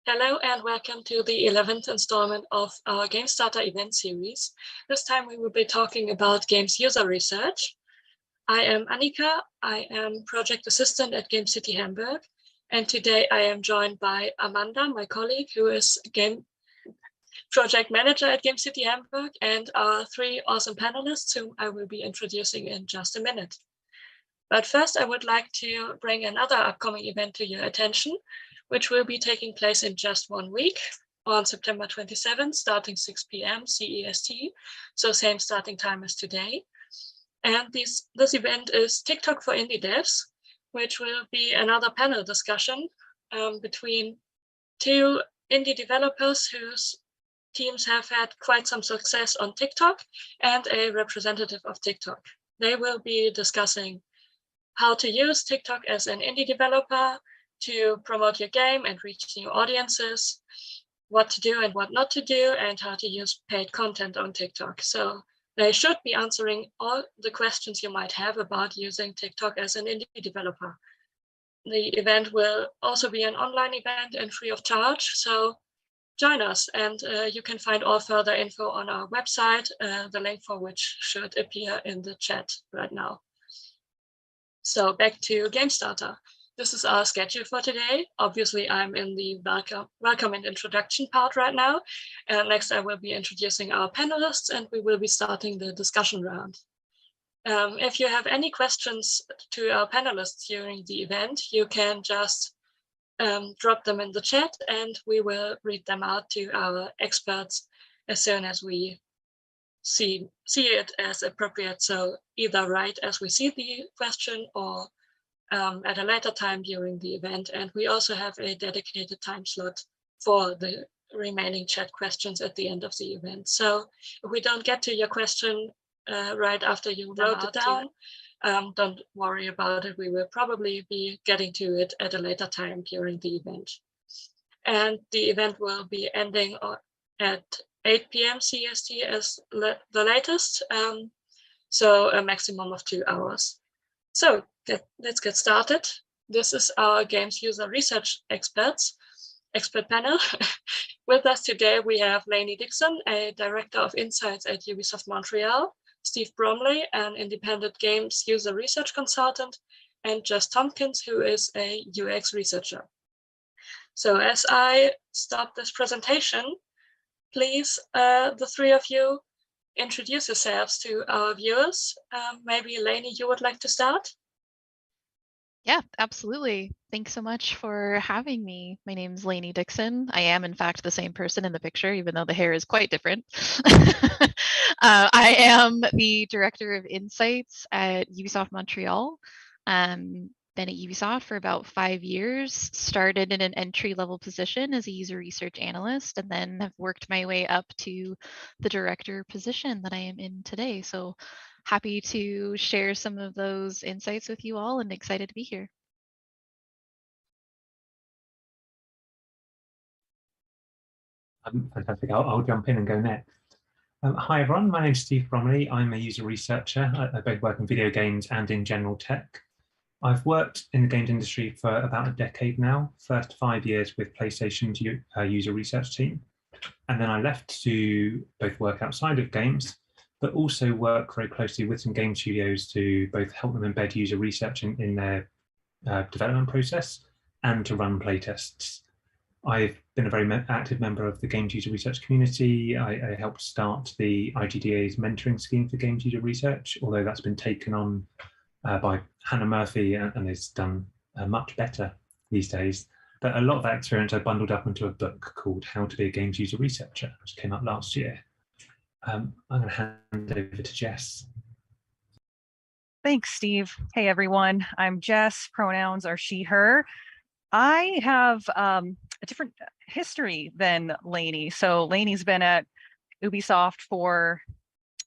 Hello and welcome to the 11th installment of our GameStarter event series. This time we will be talking about games user research. I am Annika, I am project assistant at Gamecity Hamburg, and today I am joined by Amanda, my colleague, who is game project manager at Gamecity Hamburg, and our three awesome panelists whom I will be introducing in just a minute. But first, I would like to bring another upcoming event to your attention, which will be taking place in just 1 week on September 27th, starting 6 p.m. CEST, so same starting time as today. And this event is TikTok for Indie Devs, which will be another panel discussion between two indie developers whose teams have had quite some success on TikTok and a representative of TikTok. They will be discussing how to use TikTok as an indie developer to promote your game and reach new audiences, what to do and what not to do, and how to use paid content on TikTok. So they should be answering all the questions you might have about using TikTok as an indie developer. The event will also be an online event and free of charge, so join us, and you can find all further info on our website, the link for which should appear in the chat right now. So back to GameStarter. This is our schedule for today. Obviously, I'm in the welcome and introduction part right now. And next, I will be introducing our panelists, and we will be starting the discussion round. If you have any questions to our panelists during the event, you can just drop them in the chat, and we will read them out to our experts as soon as we see it as appropriate. So either right as we see the question or at a later time during the event. And we also have a dedicated time slot for the remaining chat questions at the end of the event. So if we don't get to your question right after you wrote it down, don't worry about it. We will probably be getting to it at a later time during the event. And the event will be ending at 8 p.m. CST as the latest, so a maximum of 2 hours. So let's get started. This is our games user research expert panel. With us today, we have Lanie Dixon, a director of insights at Ubisoft Montreal, Steve Bromley, an independent games user research consultant, and Jess Tompkins, who is a UX researcher. So as I start this presentation, please, the three of you, introduce yourselves to our viewers. Maybe Lanie, you would like to start? Yeah, absolutely. Thanks so much for having me. My name is Lanie Dixon. I am, in fact, the same person in the picture, even though the hair is quite different. I am the Director of Insights at Ubisoft Montreal. Been at Ubisoft for about 5 years, started in an entry-level position as a user research analyst, and then have worked my way up to the director position that I am in today. So happy to share some of those insights with you all and excited to be here. Fantastic. I'll jump in and go next. Hi, everyone. My name is Steve Bromley. I'm a user researcher. I both work in video games and in general tech. I've worked in the games industry for about a decade now, first 5 years with PlayStation's user research team. And then I left to both work outside of games, but also work very closely with some game studios to both help them embed user research in their development process and to run playtests. I've been a very active member of the games user research community. I helped start the IGDA's mentoring scheme for games user research, although that's been taken on by Hannah Murphy and is done much better these days. But a lot of that experience I bundled up into a book called How to Be a Games User Researcher, which came out last year. I'm going to hand over to Jess. Thanks, Steve. Hey, everyone. I'm Jess. Pronouns are she, her. I have a different history than Lanie. So Lanie's been at Ubisoft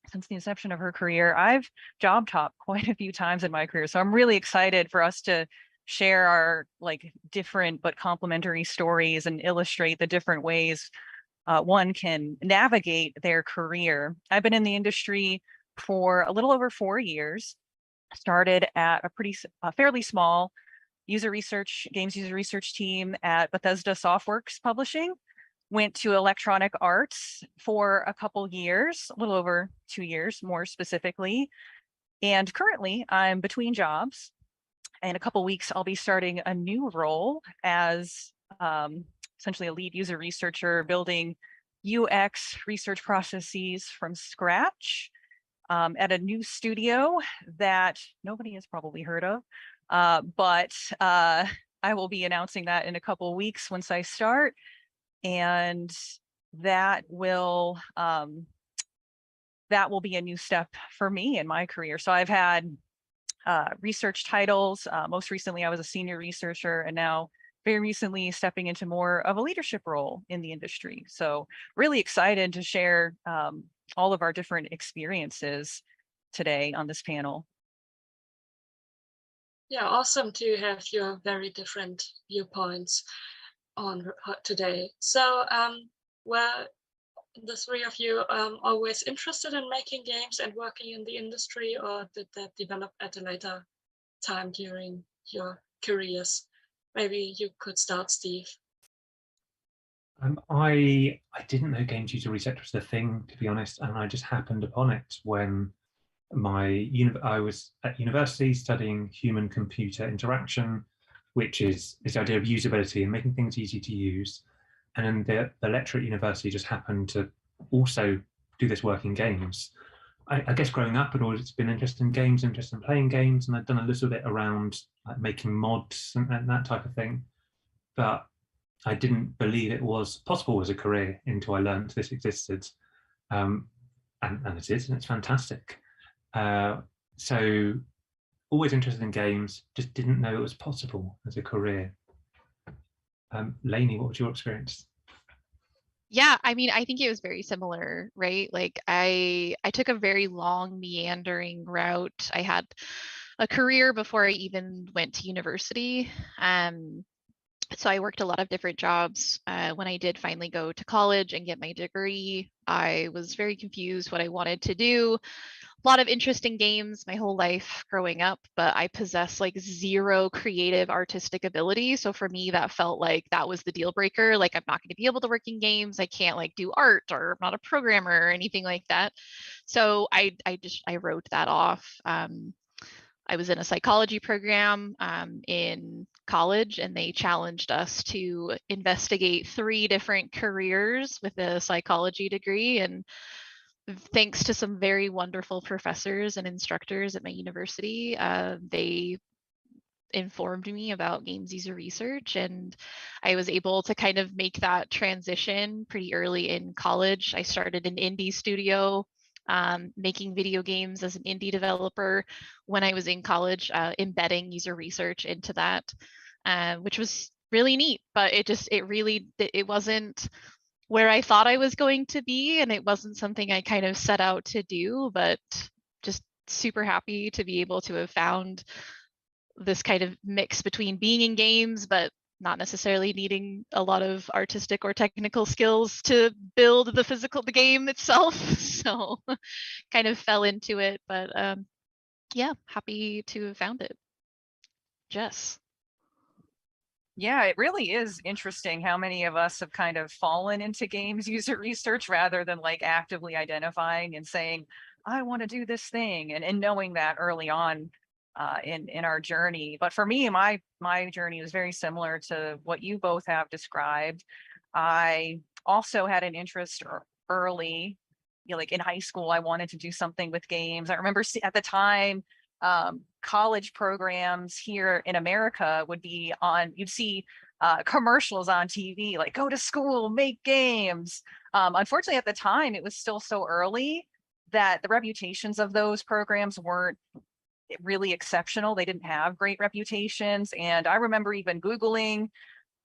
since the inception of her career. I've job hopped quite a few times in my career. So I'm really excited for us to share our different but complementary stories and illustrate the different ways one can navigate their career. I've been in the industry for a little over 4 years. Started at a fairly small games user research team at Bethesda Softworks Publishing. Went to electronic arts for a couple years, a little over 2 years, more specifically. And currently I'm between jobs. In a couple weeks, I'll be starting a new role as essentially a lead user researcher, building UX research processes from scratch at a new studio that nobody has probably heard of. But I will be announcing that in a couple weeks once I start. And that will be a new step for me in my career. So I've had research titles. Most recently, I was a senior researcher, and now very recently stepping into more of a leadership role in the industry. So really excited to share all of our different experiences today on this panel. Yeah, awesome to have your very different viewpoints on today. So were the three of you always interested in making games and working in the industry, or did that develop at a later time during your careers? Maybe you could start, Steve. I didn't know games user research was the thing, to be honest, and I just happened upon it when I was at university studying human-computer interaction, which is this idea of usability and making things easy to use. And then the lecturer at university just happened to also do this work in games. I guess growing up, I'd always been interested in games, interested in playing games, and I'd done a little bit around like making mods and that type of thing. But I didn't believe it was possible as a career until I learned this existed. And it is, and it's fantastic. So always interested in games, just didn't know it was possible as a career. Lanie, what was your experience? Yeah, I mean, I think it was very similar, right? Like I took a very long meandering route. I had a career before I even went to university. So I worked a lot of different jobs. When I did finally go to college and get my degree, I was very confused what I wanted to do. A lot of interesting games my whole life growing up, but I possess like zero creative artistic ability. So for me, that felt like that was the deal breaker. Like I'm not going to be able to work in games. I can't like do art, or I'm not a programmer or anything like that. So I wrote that off. I was in a psychology program in college, and they challenged us to investigate 3 different careers with a psychology degree. And thanks to some very wonderful professors and instructors at my university, they informed me about games user research, and I was able to kind of make that transition pretty early in college. I started an indie studio making video games as an indie developer when I was in college, embedding user research into that, which was really neat, but it wasn't where I thought I was going to be, and it wasn't something I kind of set out to do, but just super happy to be able to have found this kind of mix between being in games, but not necessarily needing a lot of artistic or technical skills to build the game itself. So kind of fell into it, but yeah, happy to have found it. Jess. Yeah, it really is interesting how many of us have kind of fallen into games user research rather than like actively identifying and saying, I want to do this thing, and knowing that early on in our journey. But for me, my journey was very similar to what you both have described. I also had an interest early, like in high school, I wanted to do something with games. I remember at the time, college programs here in America would be on, you'd see commercials on TV, like go to school, make games. Unfortunately, at the time, it was still so early that the reputations of those programs weren't really exceptional. They didn't have great reputations. And I remember even Googling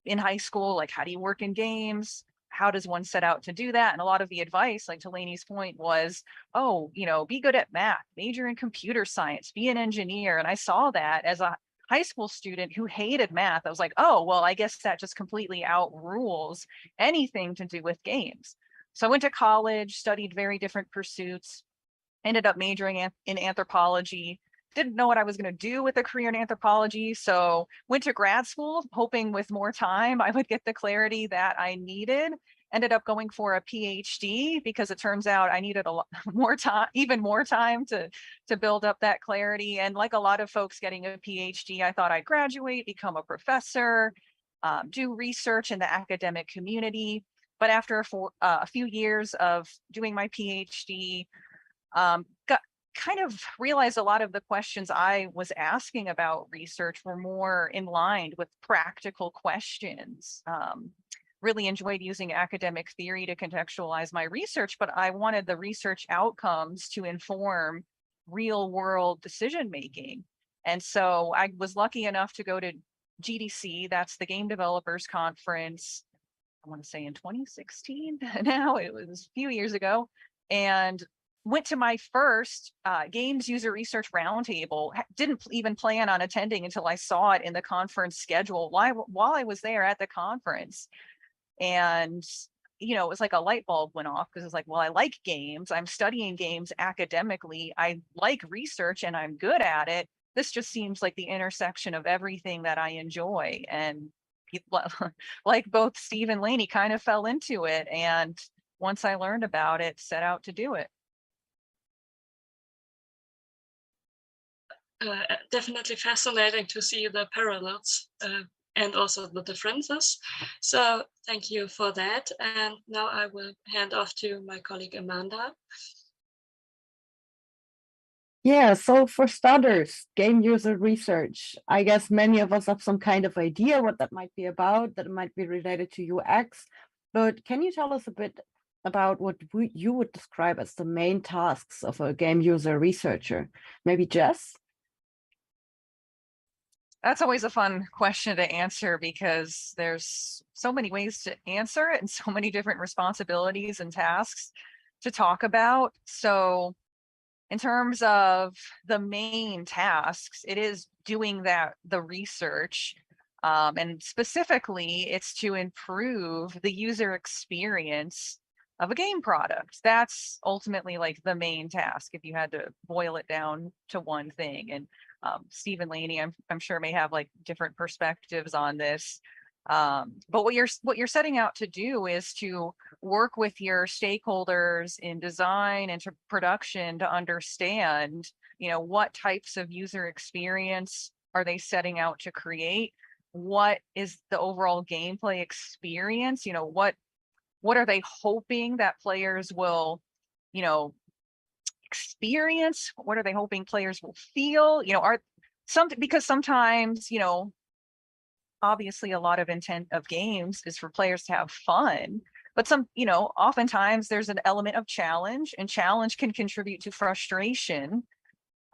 in high school, like, how do you work in games? How does one set out to do that? And a lot of the advice, like to Lanie's point, was, oh, be good at math, major in computer science, be an engineer. And I saw that as a high school student who hated math. I was like, oh, well, I guess that just completely outrules anything to do with games. So I went to college, studied very different pursuits, ended up majoring in anthropology, didn't know what I was going to do with a career in anthropology. So went to grad school, hoping with more time, I would get the clarity that I needed. Ended up going for a PhD because it turns out I needed a lot more time, even more time to build up that clarity. And like a lot of folks getting a PhD, I thought I'd graduate, become a professor, do research in the academic community. But after a few years of doing my PhD, got kind of realized a lot of the questions I was asking about research were more in line with practical questions. Really enjoyed using academic theory to contextualize my research, but I wanted the research outcomes to inform real world decision making. And so I was lucky enough to go to GDC, that's the Game Developers Conference, I want to say in 2016 now, it was a few years ago, and went to my first games user research roundtable. Didn't even plan on attending until I saw it in the conference schedule while I was there at the conference. And, you know, it was like a light bulb went off because it's like, well, I like games. I'm studying games academically. I like research and I'm good at it. This just seems like the intersection of everything that I enjoy. And like both Steve and Lanie kind of fell into it. And once I learned about it, set out to do it. Definitely fascinating to see the parallels and also the differences. So thank you for that. And now I will hand off to my colleague Amanda. Yeah, so for starters, game user research. I guess many of us have some kind of idea what that might be about, that it might be related to UX. But can you tell us a bit about what you would describe as the main tasks of a game user researcher? Maybe Jess? That's always a fun question to answer because there's so many ways to answer it and so many different responsibilities and tasks to talk about. So in terms of the main tasks, it is doing the research. And specifically, it's to improve the user experience of a game product. That's ultimately like the main task if you had to boil it down to one thing. And Steve and Lanie, I'm sure may have like different perspectives on this. But what you're setting out to do is to work with your stakeholders in design and to production to understand, you know, what types of user experience are they setting out to create? What is the overall gameplay experience? You know, what are they hoping that players will, you know, experience? What are they hoping players will feel? You know, because sometimes, you know, obviously a lot of intent of games is for players to have fun, but you know, oftentimes there's an element of challenge, and challenge can contribute to frustration.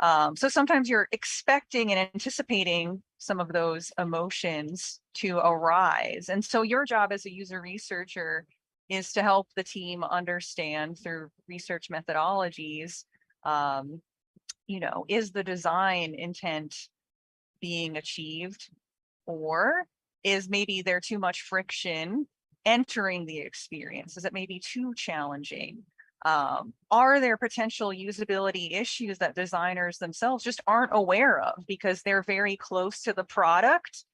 So sometimes you're expecting and anticipating some of those emotions to arise. And so your job as a user researcher is to help the team understand through research methodologies, you know, is the design intent being achieved, or is maybe there too much friction entering the experience? Is it maybe too challenging? Are there potential usability issues that designers themselves just aren't aware of because they're very close to the product?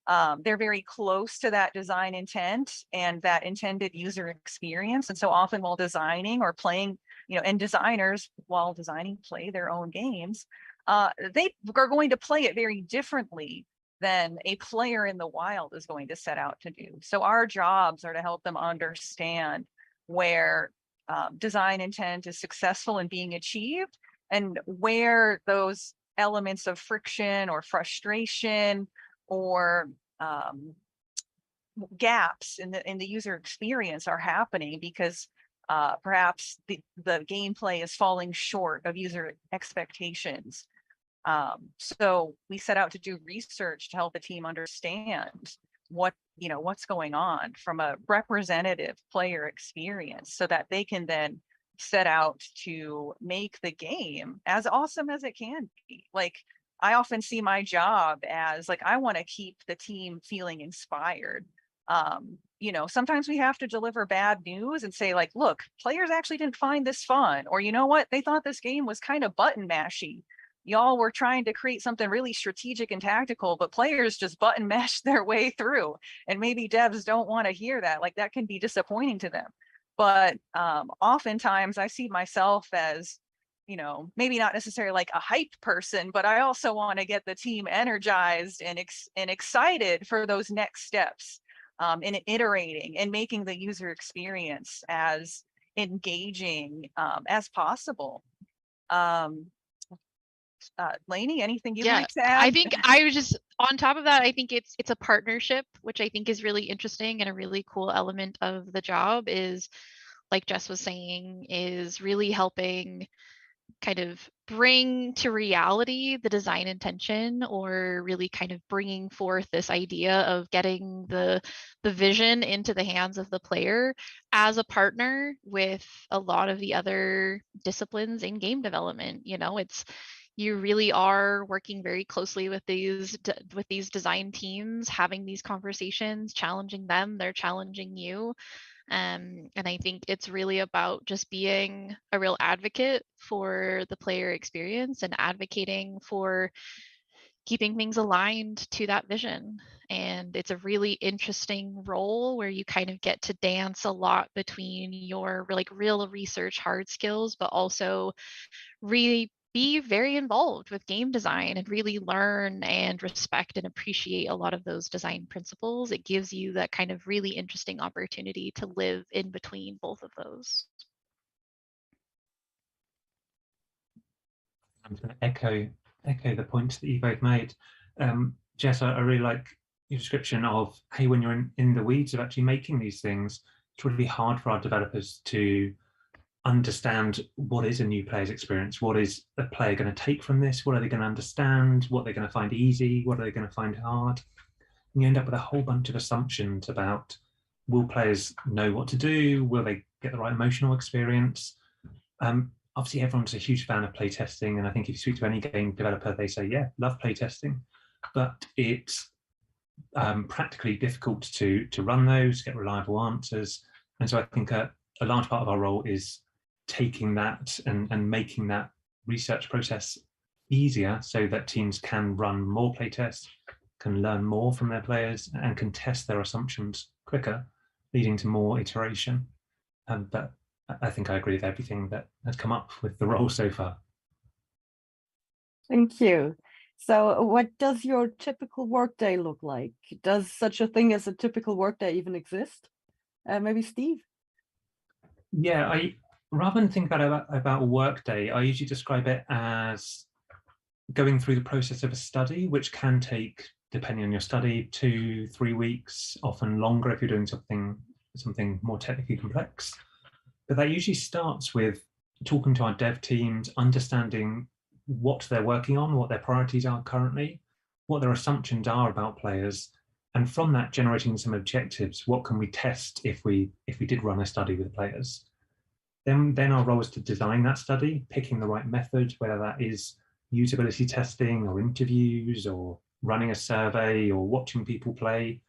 They're very close to that design intent and that intended user experience. And so often while designing or playing, you know, and designers while designing play their own games, they are going to play it very differently than a player in the wild is going to set out to do. So our jobs are to help them understand where design intent is successful in being achieved and where those elements of friction or frustration or gaps in the user experience are happening because perhaps the gameplay is falling short of user expectations. So we set out to do research to help the team understand what's going on from a representative player experience so that they can then set out to make the game as awesome as it can be. Like, I often see my job as like, I want to keep the team feeling inspired. You know, sometimes we have to deliver bad news and say like, look, players actually didn't find this fun, or you know what, they thought this game was kind of button mashy. y'all were trying to create something really strategic and tactical, but players just button mash their way through. And maybe devs don't want to hear that. Like, that can be disappointing to them. But oftentimes I see myself as, you know, maybe not necessarily like a hype person, but I also want to get the team energized and excited for those next steps, and iterating and making the user experience as engaging as possible. Lanie, anything you'd like to add? I think I was just on top of that. I think it's a partnership, which I think is really interesting, and a really cool element of the job is, like Jess was saying, is really helping kind of bring to reality the design intention, or really kind of bringing forth this idea of getting the vision into the hands of the player as a partner with a lot of the other disciplines in game development. You know, you really are working very closely with these design teams, having these conversations, challenging them, they're challenging you. And I think it's really about just being a real advocate for the player experience and advocating for keeping things aligned to that vision. And it's a really interesting role where you kind of get to dance a lot between your like real research hard skills, but also really be very involved with game design and really learn and respect and appreciate a lot of those design principles. It gives you that kind of really interesting opportunity to live in between both of those. I'm going to echo the points that you both made. Jess, I really like your description of, hey, when you're in the weeds of actually making these things, it's really hard for our developers to understand what is a new player's experience. What is a player going to take from this? What are they going to understand? What they're going to find easy? What are they going to find hard? And you end up with a whole bunch of assumptions about, will players know what to do? Will they get the right emotional experience? Obviously, everyone's a huge fan of playtesting, and I think if you speak to any game developer, they say, yeah, love playtesting, but it's practically difficult to run those, get reliable answers. And so I think a large part of our role is taking that and making that research process easier so that teams can run more playtests, can learn more from their players, and can test their assumptions quicker, leading to more iteration. But I think I agree with everything that has come up with the role so far. Thank you. So what does your typical workday look like? Does such a thing as a typical workday even exist? Maybe Steve? Yeah, rather than think about a workday, I usually describe it as going through the process of a study, which can take, depending on your study, 2-3 weeks, often longer if you're doing something more technically complex. But that usually starts with talking to our dev teams, understanding what they're working on, what their priorities are currently, what their assumptions are about players, and from that generating some objectives. What can we test if we did run a study with players? Then our role is to design that study, picking the right method, whether that is usability testing or interviews or running a survey or watching people play,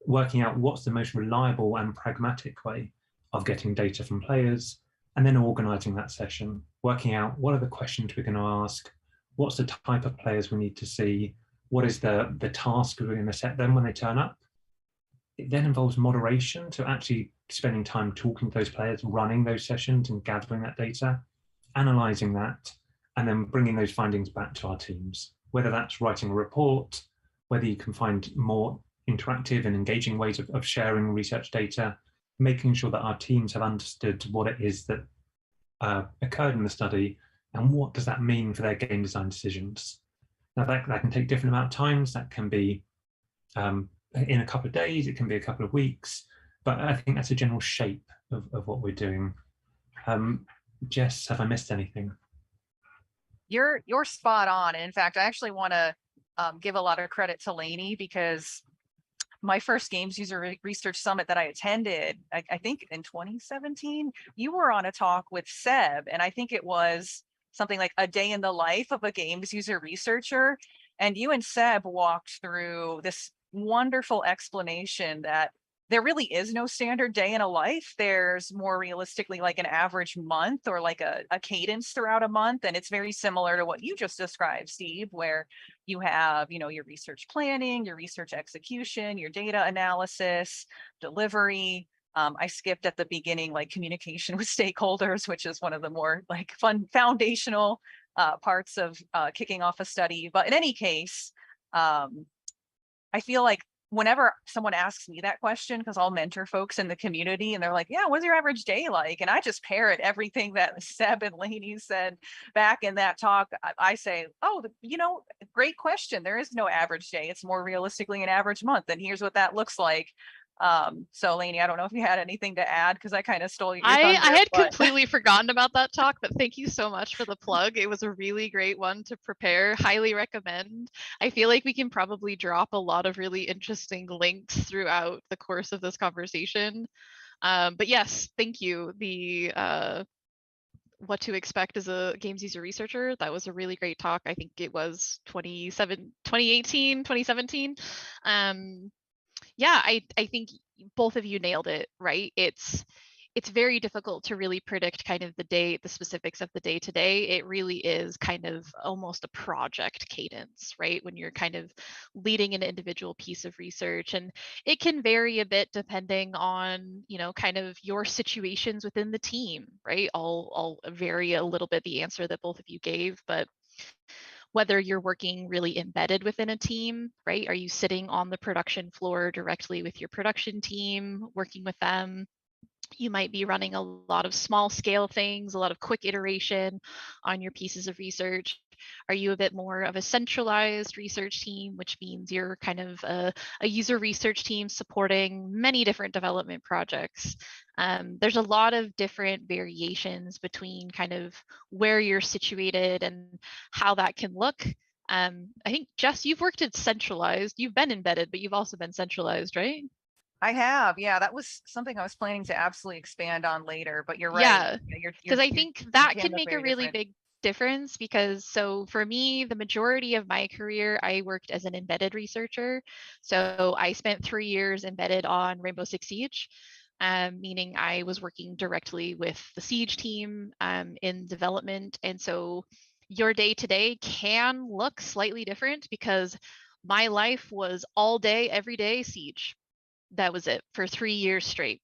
working out what's the most reliable and pragmatic way of getting data from players, and then organizing that session, working out what are the questions we're going to ask, what's the type of players we need to see, what is the task we're going to set them when they turn up. It then involves moderation, so actually spending time talking to those players, running those sessions and gathering that data, analyzing that, and then bringing those findings back to our teams, whether that's writing a report, whether you can find more interactive and engaging ways of sharing research data, making sure that our teams have understood what it is that occurred in the study and what does that mean for their game design decisions. Now that can take different amount of times. That can be in a couple of days, it can be a couple of weeks, but I think that's a general shape of what we're doing. Jess, have I missed anything? You're spot on. In fact, I actually want to give a lot of credit to Lanie, because my first Games User Research Summit that I attended, I think in 2017, you were on a talk with Seb, and I think it was something like a day in the life of a games user researcher. And you and Seb walked through this wonderful explanation that there really is no standard day in a life. There's more realistically like an average month or like a cadence throughout a month. And it's very similar to what you just described, Steve, where you have, you know, your research planning, your research execution, your data analysis, delivery. I skipped at the beginning, like communication with stakeholders, which is one of the more like fun foundational parts of kicking off a study. But in any case, I feel like whenever someone asks me that question, because I'll mentor folks in the community and they're like, yeah, what's your average day like? And I just parrot everything that Seb and Lanie said back in that talk. I say, oh, you know, great question. There is no average day. It's more realistically an average month. And here's what that looks like. So Lanie, I don't know if you had anything to add because I kind of stole your thunder. I had completely forgotten about that talk, but thank you so much for the plug. It was a really great one to prepare. Highly recommend. I feel like we can probably drop a lot of really interesting links throughout the course of this conversation. But yes, thank you. The what to expect as a games user researcher, that was a really great talk. I think it was 2018, 2017. Yeah, I think both of you nailed it, right? It's very difficult to really predict kind of the specifics of the day to day. It really is kind of almost a project cadence, right? When you're kind of leading an individual piece of research, and it can vary a bit depending on, you know, kind of your situations within the team, right? I'll vary a little bit the answer that both of you gave, but whether you're working really embedded within a team, right? Are you sitting on the production floor directly with your production team, working with them? You might be running a lot of small scale things, a lot of quick iteration on your pieces of research. Are you a bit more of a centralized research team, which means you're kind of a user research team supporting many different development projects? There's a lot of different variations between kind of where you're situated and how that can look. I think, Jess, you've worked at centralized, you've been embedded, but you've also been centralized, right? I have, yeah, that was something I was planning to absolutely expand on later, but you're right. Yeah, because I think that can make a really different. big difference, because so for me, the majority of my career, I worked as an embedded researcher. So I spent 3 years embedded on Rainbow Six Siege, meaning I was working directly with the Siege team in development. And so your day to day can look slightly different because my life was all day, every day Siege. That was it for 3 years straight.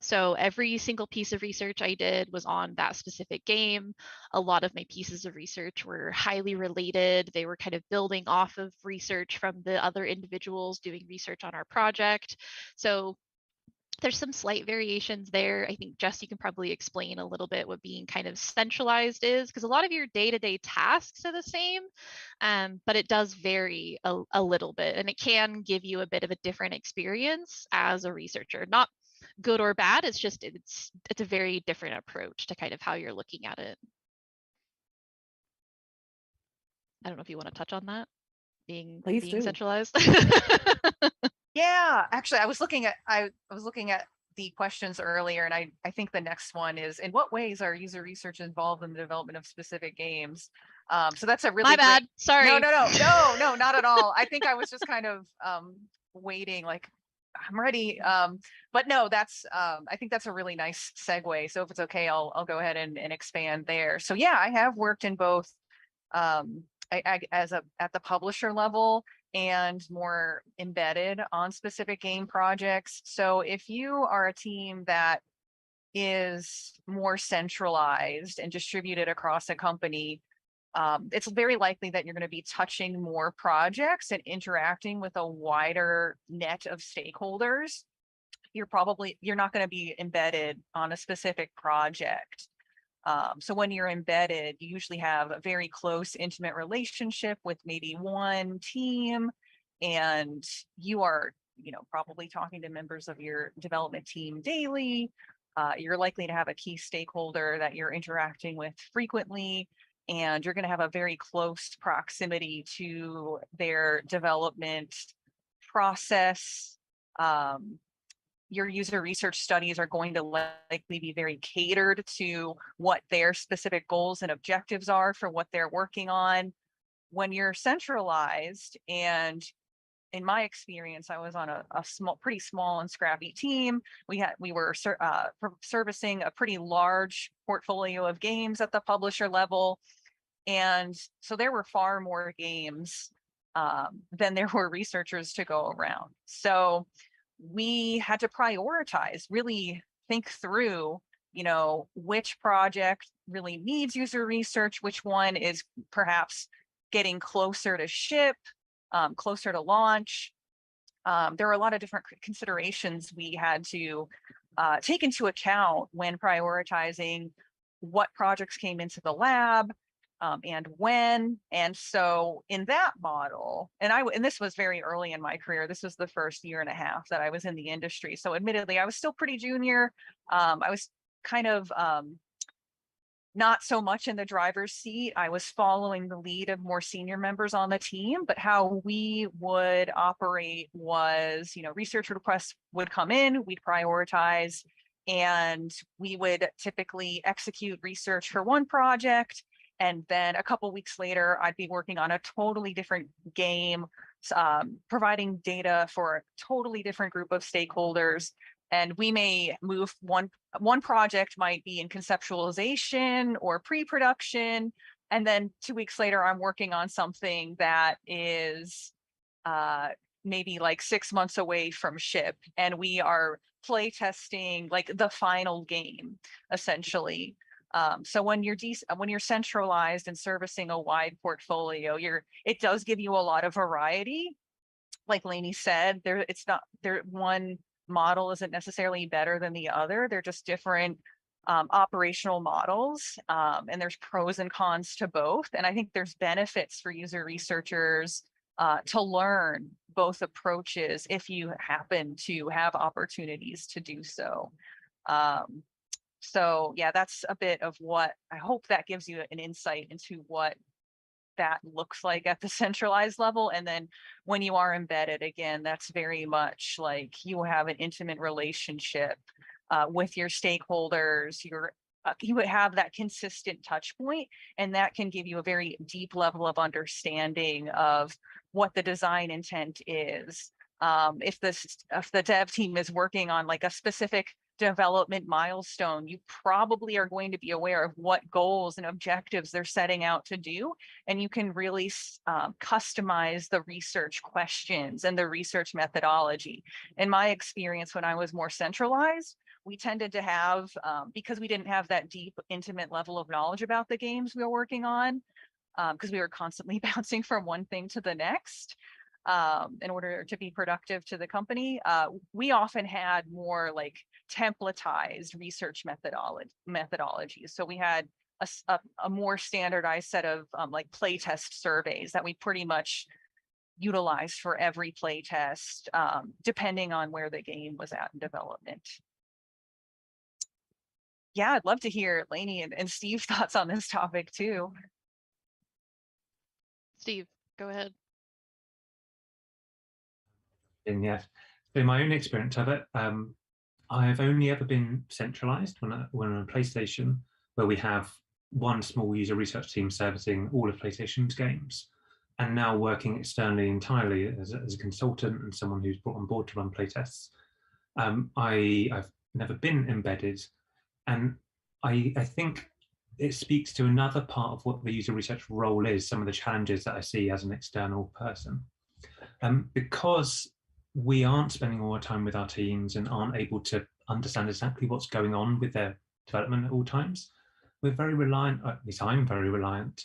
So every single piece of research I did was on that specific game. A lot of my pieces of research were highly related. They were kind of building off of research from the other individuals doing research on our project. So there's some slight variations there. I think, Jess, you can probably explain a little bit what being kind of centralized is, because a lot of your day-to-day tasks are the same, but it does vary a little bit, and it can give you a bit of a different experience as a researcher. Not good or bad, it's just it's a very different approach to kind of how you're looking at it. I don't know if you want to touch on that, being centralized. Yeah, actually, I was looking at the questions earlier, and I think the next one is, in what ways are user research involved in the development of specific games? So that's a really My bad. Sorry. No, not at all. I think I was just kind of waiting, like I'm ready. But no, that's I think that's a really nice segue. So if it's okay, I'll go ahead and expand there. So yeah, I have worked in both at the publisher level and more embedded on specific game projects. So if you are a team that is more centralized and distributed across a company, it's very likely that you're going to be touching more projects and interacting with a wider net of stakeholders. You're not going to be embedded on a specific project. So when you're embedded, you usually have a very close, intimate relationship with maybe one team, and you are, probably talking to members of your development team daily. You're likely to have a key stakeholder that you're interacting with frequently, and you're going to have a very close proximity to their development process. Your user research studies are going to likely be very catered to what their specific goals and objectives are for what they're working on. When you're centralized and in my experience, I was on a pretty small and scrappy team. We were servicing a pretty large portfolio of games at the publisher level. And so there were far more games than there were researchers to go around. So we had to prioritize, really think through, which project really needs user research, which one is perhaps getting closer to ship, closer to launch. There are a lot of different considerations we had to take into account when prioritizing what projects came into the lab, and when. And so in that model, and this was very early in my career, this was the first year and a half that I was in the industry. So admittedly, I was still pretty junior. I was kind of not so much in the driver's seat. I was following the lead of more senior members on the team, but how we would operate was, research requests would come in, we'd prioritize, and we would typically execute research for one project. And then a couple weeks later, I'd be working on a totally different game, providing data for a totally different group of stakeholders. And we may move one project might be in conceptualization or pre-production. And then 2 weeks later, I'm working on something that is maybe like 6 months away from ship. And we are play testing like the final game, essentially. So when you're centralized and servicing a wide portfolio, it does give you a lot of variety. Like Lanie said, one model isn't necessarily better than the other. They're just different operational models, and there's pros and cons to both. And I think there's benefits for user researchers to learn both approaches if you happen to have opportunities to do so. So yeah, that's a bit of what I hope that gives you an insight into what that looks like at the centralized level. And then when you are embedded, again, that's very much like you have an intimate relationship with your stakeholders. You would have that consistent touch point, and that can give you a very deep level of understanding of what the design intent is. If the dev team is working on like a specific development milestone, you probably are going to be aware of what goals and objectives they're setting out to do, and you can really customize the research questions and the research methodology. In my experience, when I was more centralized, we tended to have, because we didn't have that deep, intimate level of knowledge about the games we were working on, because we were constantly bouncing from one thing to the next, in order to be productive to the company, we often had more like templatized research methodologies. So we had a more standardized set of like playtest surveys that we pretty much utilized for every playtest, depending on where the game was at in development. Yeah, I'd love to hear Lanie and Steve's thoughts on this topic too. Steve, go ahead. And yes, in my own experience of it, I've only ever been centralized when I'm on PlayStation, where we have one small user research team servicing all of PlayStation's games, and now working externally entirely as a consultant and someone who's brought on board to run playtests. I've never been embedded, and I think it speaks to another part of what the user research role is, some of the challenges that I see as an external person. Because we aren't spending all our time with our teams and aren't able to understand exactly what's going on with their development at all times, we're very reliant, at least I'm very reliant,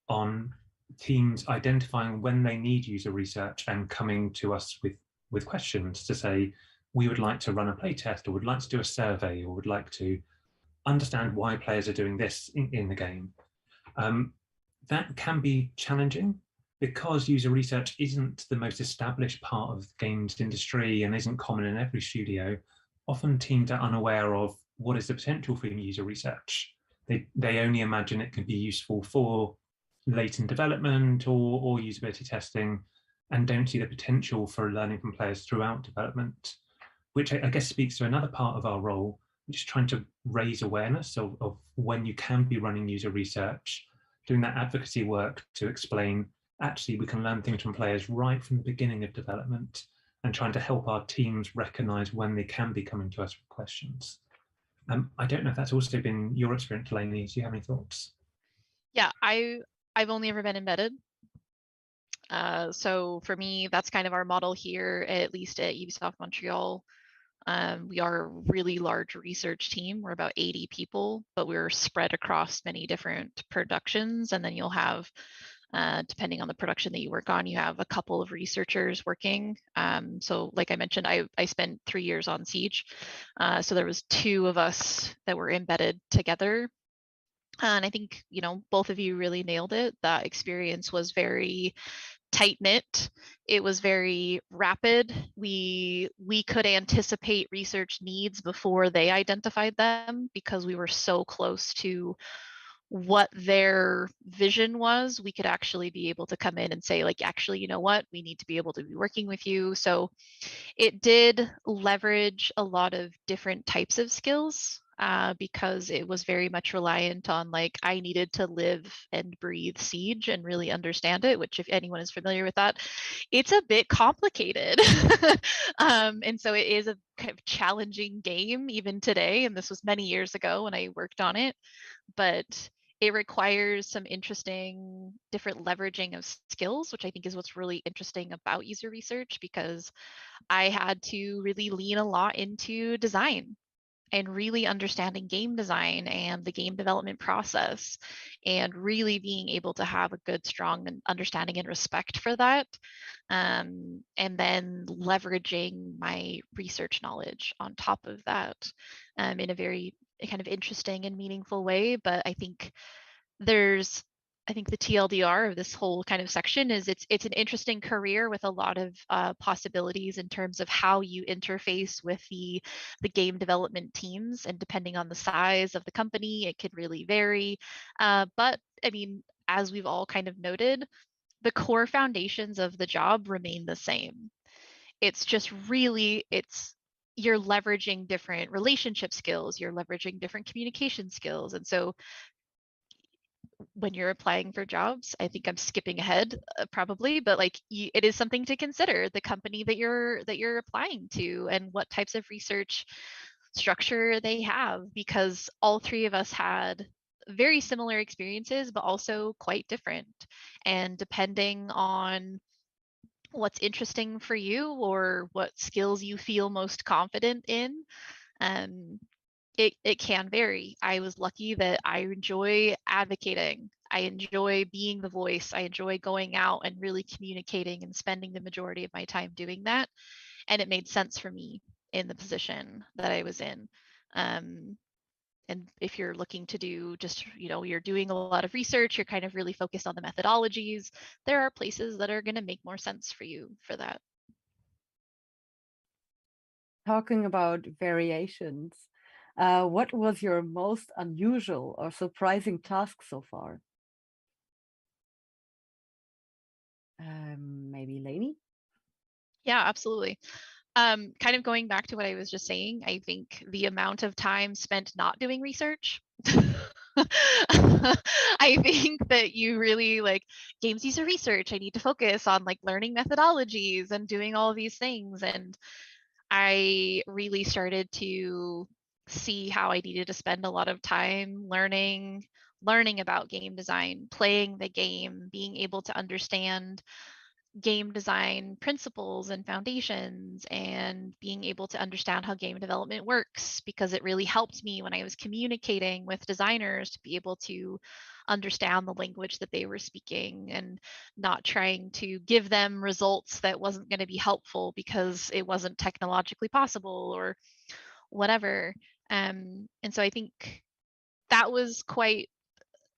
on teams identifying when they need user research and coming to us with questions to say, we would like to run a playtest, or would like to do a survey, or would like to understand why players are doing this in the game. That can be challenging, because user research isn't the most established part of the games industry and isn't common in every studio. Often teams are unaware of what is the potential for user research. They only imagine it can be useful for latent development or usability testing, and don't see the potential for learning from players throughout development, which I guess speaks to another part of our role, which is trying to raise awareness of when you can be running user research, doing that advocacy work to explain actually we can learn things from players right from the beginning of development and trying to help our teams recognize when they can be coming to us with questions. I don't know if that's also been your experience, Lanie. Do you have any thoughts? Yeah, I've only ever been embedded. So for me, that's kind of our model here, at least at Ubisoft Montreal. We are a really large research team. We're about 80 people, but we're spread across many different productions. And then you'll have, depending on the production that you work on, you have a couple of researchers working. So like I mentioned, I spent 3 years on Siege. So there was 2 of us that were embedded together. And I think, both of you really nailed it. That experience was very tight knit. It was very rapid. We could anticipate research needs before they identified them because we were so close to what their vision was. We could actually be able to come in and say, like, actually, you know what, we need to be able to be working with you. So it did leverage a lot of different types of skills. Because it was very much reliant on, like, I needed to live and breathe Siege and really understand it, which if anyone is familiar with that, it's a bit complicated. And so it is a kind of challenging game even today. And this was many years ago when I worked on it, but it requires some interesting different leveraging of skills, which I think is what's really interesting about user research, because I had to really lean a lot into design and really understanding game design and the game development process, and really being able to have a good, strong understanding and respect for that. And then leveraging my research knowledge on top of that in a very kind of interesting and meaningful way. But I think the TLDR of this whole kind of section is it's an interesting career with a lot of possibilities in terms of how you interface with the game development teams, and depending on the size of the company, it could really vary. But I mean, as we've all kind of noted, the core foundations of the job remain the same. It's just really, you're leveraging different relationship skills, you're leveraging different communication skills. And so when you're applying for jobs, I think I'm skipping ahead probably, but like it is something to consider, the company that you're applying to and what types of research structure they have, because all 3 of us had very similar experiences, but also quite different. And depending on what's interesting for you or what skills you feel most confident in, it can vary. I was lucky that I enjoy advocating. I enjoy being the voice. I enjoy going out and really communicating and spending the majority of my time doing that. And it made sense for me in the position that I was in. And if you're looking to do just, you're doing a lot of research, you're kind of really focused on the methodologies, there are places that are going to make more sense for you for that. Talking about variations, what was your most unusual or surprising task so far? Maybe Lanie? Yeah, absolutely. Kind of going back to what I was just saying, I think the amount of time spent not doing research, I think that you really like games user research. I need to focus on like learning methodologies and doing all of these things. And I really started to see how I needed to spend a lot of time learning about game design, playing the game, being able to understand game design principles and foundations, and being able to understand how game development works, because it really helped me when I was communicating with designers to be able to understand the language that they were speaking and not trying to give them results that wasn't going to be helpful because it wasn't technologically possible or whatever. And so I think that was quite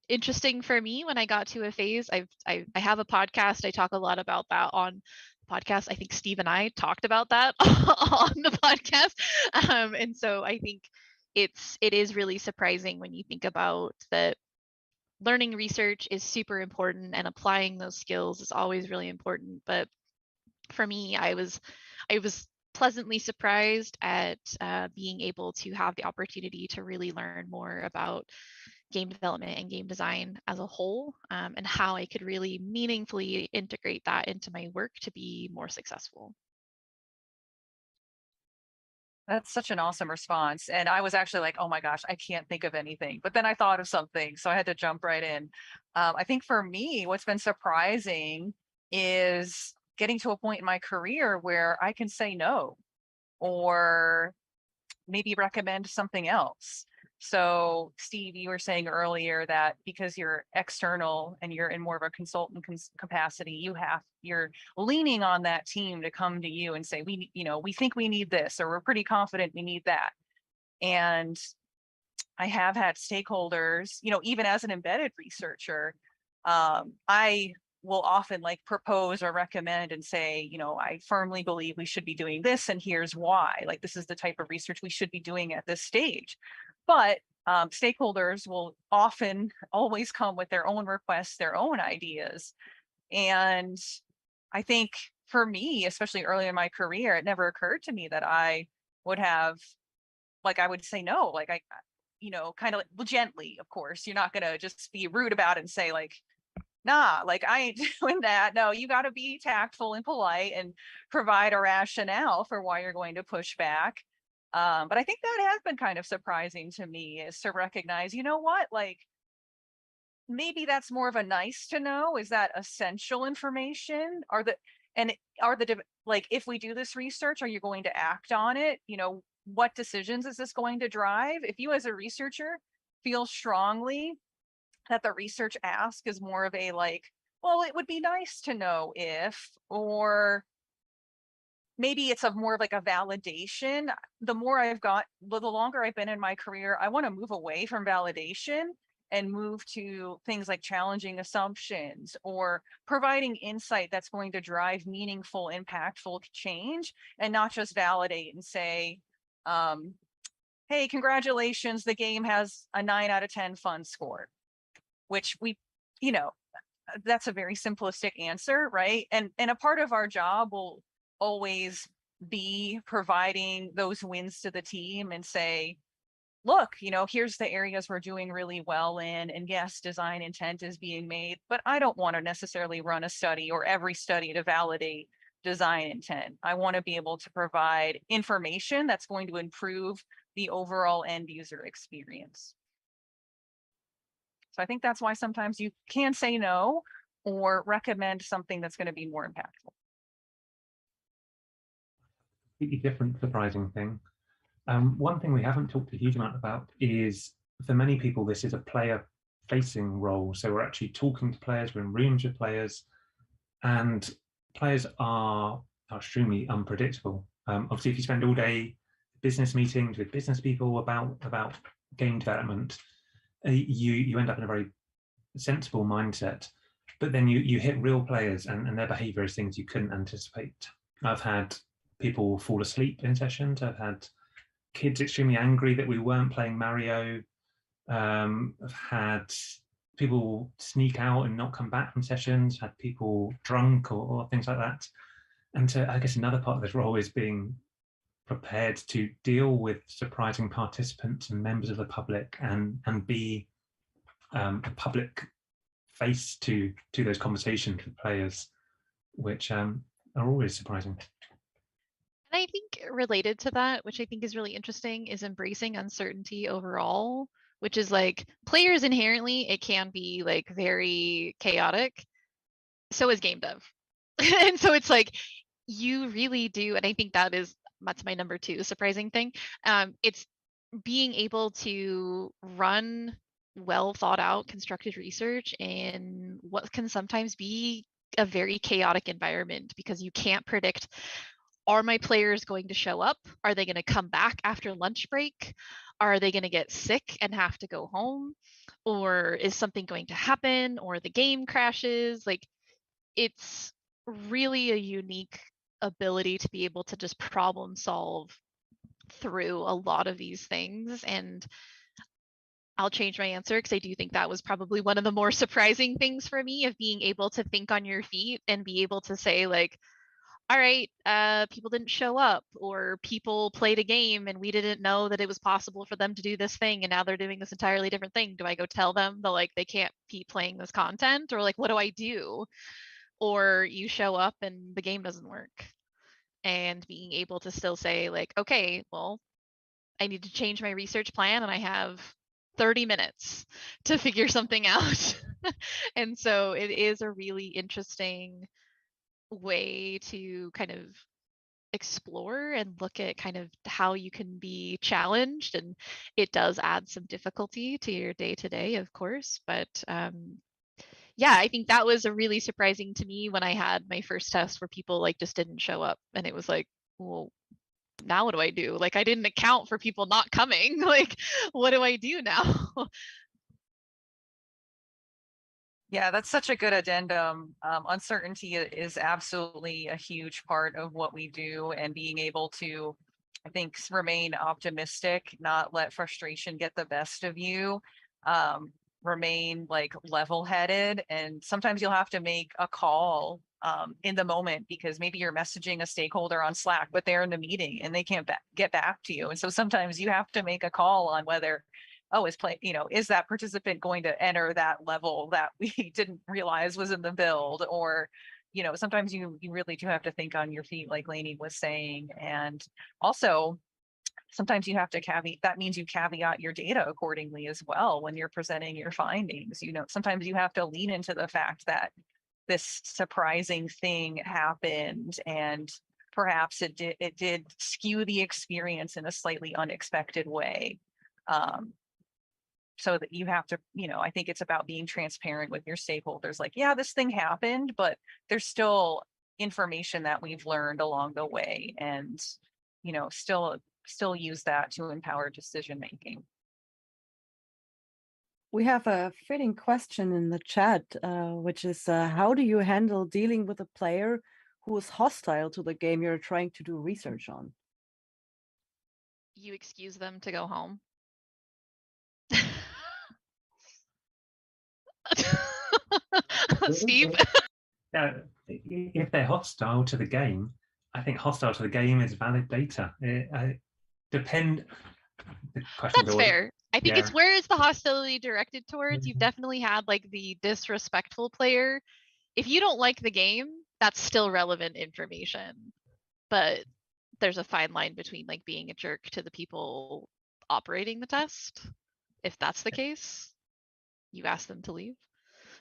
interesting for me when I got to a phase. I have a podcast. I talk a lot about that on the podcast. I think Steve and I talked about that on the podcast. And so I think it is really surprising when you think about that. Learning research is super important and applying those skills is always really important. But for me, I was pleasantly surprised at being able to have the opportunity to really learn more about game development and game design as a whole, and how I could really meaningfully integrate that into my work to be more successful. That's such an awesome response. And I was actually like, oh my gosh, I can't think of anything. But then I thought of something, so I had to jump right in. I think for me, what's been surprising is getting to a point in my career where I can say no, or maybe recommend something else. So Steve, you were saying earlier that because you're external and you're in more of a consultant capacity, you're leaning on that team to come to you and say, we think we need this, or we're pretty confident we need that. And I have had stakeholders, even as an embedded researcher, I will often like propose or recommend and say, I firmly believe we should be doing this, and here's why. Like, this is the type of research we should be doing at this stage. But stakeholders will often always come with their own requests, their own ideas. And I think for me, especially early in my career, it never occurred to me that I would have, like, I would say no, like kind of gently, of course. You're not going to just be rude about it and say like, nah, like I ain't doing that. No, you got to be tactful and polite and provide a rationale for why you're going to push back. But I think that has been kind of surprising to me, is to recognize, what, like, maybe that's more of a nice to know. Is that essential information? Like, if we do this research, are you going to act on it? What decisions is this going to drive? If you as a researcher feel strongly that the research ask is more of a like, well, it would be nice to know if, or maybe it's more of like a validation. The longer I've been in my career, I want to move away from validation and move to things like challenging assumptions or providing insight that's going to drive meaningful, impactful change, and not just validate and say, hey, congratulations, the game has a 9 out of 10 fun score, which that's a very simplistic answer, right? And a part of our job will always be providing those wins to the team and say, look, here's the areas we're doing really well in, and yes, design intent is being made, but I don't want to necessarily run a study or every study to validate design intent. I want to be able to provide information that's going to improve the overall end user experience. So I think that's why sometimes you can say no or recommend something that's going to be more impactful. Completely different, surprising thing. One thing we haven't talked a huge amount about is, for many people, this is a player-facing role. So we're actually talking to players, we're in rooms with players, and players are extremely unpredictable. Obviously, if you spend all day business meetings with business people about game development, you end up in a very sensible mindset. But then you hit real players, and their behavior is things you couldn't anticipate. I've had people fall asleep in sessions. I've had kids extremely angry that we weren't playing Mario. I've had people sneak out and not come back from sessions, had people drunk or things like that. And so I guess another part of this role is being prepared to deal with surprising participants and members of the public, and be a public face to those conversations with players, which are always surprising. And I think related to that, which I think is really interesting, is embracing uncertainty overall, which is like, players inherently, it can be like very chaotic. So is game dev. And so it's like, you really do, and I think that's my number 2 surprising thing. It's being able to run well thought out, constructed research in what can sometimes be a very chaotic environment, because you can't predict, are my players going to show up? Are they going to come back after lunch break? Are they going to get sick and have to go home? Or is something going to happen? Or the game crashes? Like, it's really a unique ability to be able to just problem solve through a lot of these things. And I'll change my answer, because I do think that was probably one of the more surprising things for me, of being able to think on your feet and be able to say like, all right, people didn't show up, or people played a game and we didn't know that it was possible for them to do this thing, and now they're doing this entirely different thing. Do I go tell them that like they can't keep playing this content, or like what do I do? Or you show up and the game doesn't work, and being able to still say like, okay, well, I need to change my research plan and I have 30 minutes to figure something out. And so it is a really interesting way to kind of explore and look at kind of how you can be challenged, and it does add some difficulty to your day to day, of course, but yeah, I think that was a really surprising to me when I had my first test where people like just didn't show up, and it was like, well, now what do I do? Like I didn't account for people not coming. Like what do I do now? Yeah, that's such a good addendum. Uncertainty is absolutely a huge part of what we do, and being able to, I think, remain optimistic, not let frustration get the best of you, remain like level-headed. And sometimes you'll have to make a call in the moment, because maybe you're messaging a stakeholder on Slack, but they're in the meeting and they can't get back to you. And so sometimes you have to make a call on whether, oh, is that participant going to enter that level that we didn't realize was in the build? Or, sometimes you really do have to think on your feet, like Lanie was saying. And also, sometimes you have to that means you caveat your data accordingly as well when you're presenting your findings. Sometimes you have to lean into the fact that this surprising thing happened, and perhaps it did skew the experience in a slightly unexpected way. So that you have to, I think it's about being transparent with your stakeholders. Like, yeah, this thing happened, but there's still information that we've learned along the way, and, still use that to empower decision making. We have a fitting question in the chat, which is, how do you handle dealing with a player who is hostile to the game you're trying to do research on? You excuse them to go home. Steve? If they're hostile to the game, I think hostile to the game is valid data. That's fair. I think it's where is the hostility directed towards? You've definitely had like the disrespectful player. If you don't like the game, that's still relevant information. But there's a fine line between like being a jerk to the people operating the test. If that's the case, you ask them to leave.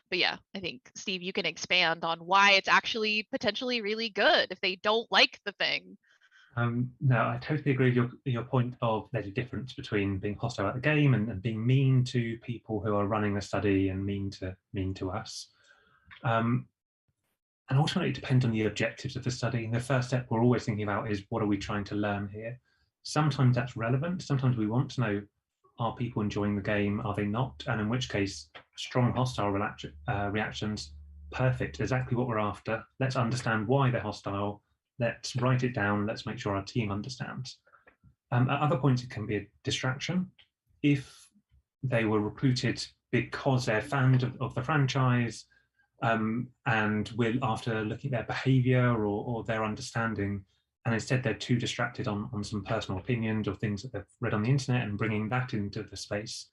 But yeah, I think, Steve, you can expand on why it's actually potentially really good if they don't like the thing. No, I totally agree with your point of there's a difference between being hostile at the game and being mean to people who are running a study and mean to us. And ultimately, it depends on the objectives of the study. The first step we're always thinking about is, what are we trying to learn here? Sometimes that's relevant. Sometimes we want to know, are people enjoying the game? Are they not? And in which case, strong hostile reactions, perfect, exactly what we're after. Let's understand why they're hostile. Let's write it down. Let's make sure our team understands. At other points, it can be a distraction. If they were recruited because they're fans of the franchise, and we're after looking at their behavior or their understanding, and instead they're too distracted on some personal opinions or things that they've read on the internet and bringing that into the space,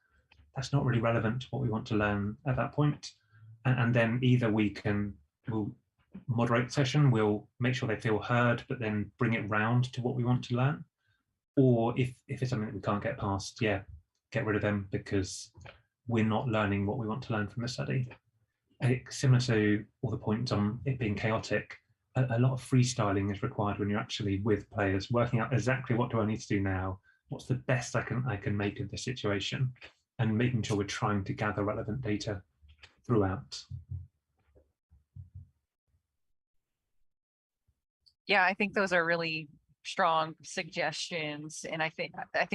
that's not really relevant to what we want to learn at that point. And then either we'll moderate the session, we'll make sure they feel heard, but then bring it round to what we want to learn. Or if it's something that we can't get past, get rid of them because we're not learning what we want to learn from the study. Similar to all the points on it being chaotic, a lot of freestyling is required when you're actually with players, working out exactly what do I need to do now, what's the best I can make of the situation, and making sure we're trying to gather relevant data throughout. Yeah, I think those are really strong suggestions. And I think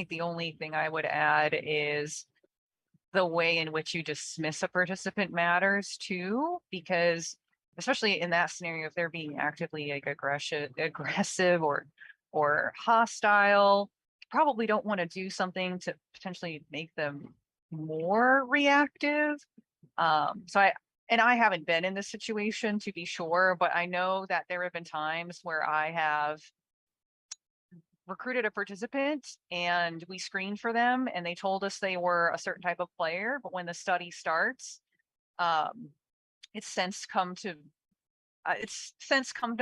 the only thing I would add is the way in which you dismiss a participant matters too, because especially in that scenario, if they're being actively like aggressive or hostile, you probably don't want to do something to potentially make them more reactive. So and I haven't been in this situation to be sure, but I know that there have been times where I have recruited a participant and we screened for them and they told us they were a certain type of player, but when the study starts, it's since come to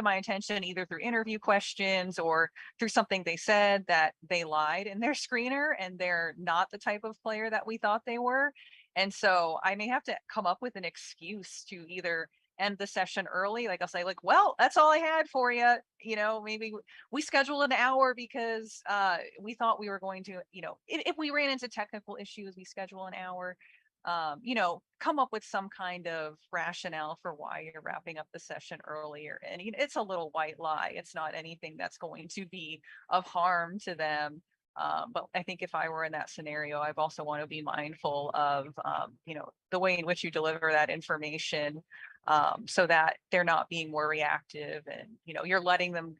my attention either through interview questions or through something they said that they lied in their screener and they're not the type of player that we thought they were. And so I may have to come up with an excuse to either end the session early. Like I'll say like, well, that's all I had for you. You know, maybe we scheduled an hour because we thought we were going to, you know, if we ran into technical issues, we schedule an hour. You know, come up with some kind of rationale for why you're wrapping up the session earlier. And it's a little white lie. It's not anything that's going to be of harm to them. But I think if I were in that scenario, I'd also want to be mindful of, you know, the way in which you deliver that information, so that they're not being more reactive and, you know, you're letting them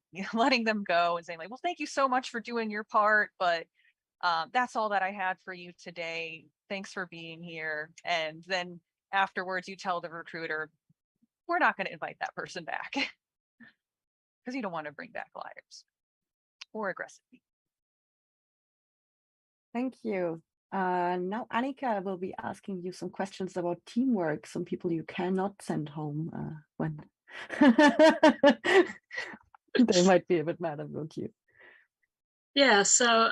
go and saying like, well, thank you so much for doing your part, but that's all that I had for you today. Thanks for being here. And then afterwards you tell the recruiter, we're not going to invite that person back because you don't want to bring back liars or aggressive people. Thank you. Now Annika will be asking you some questions about teamwork, some people you cannot send home when they might be a bit mad about you. Yeah, so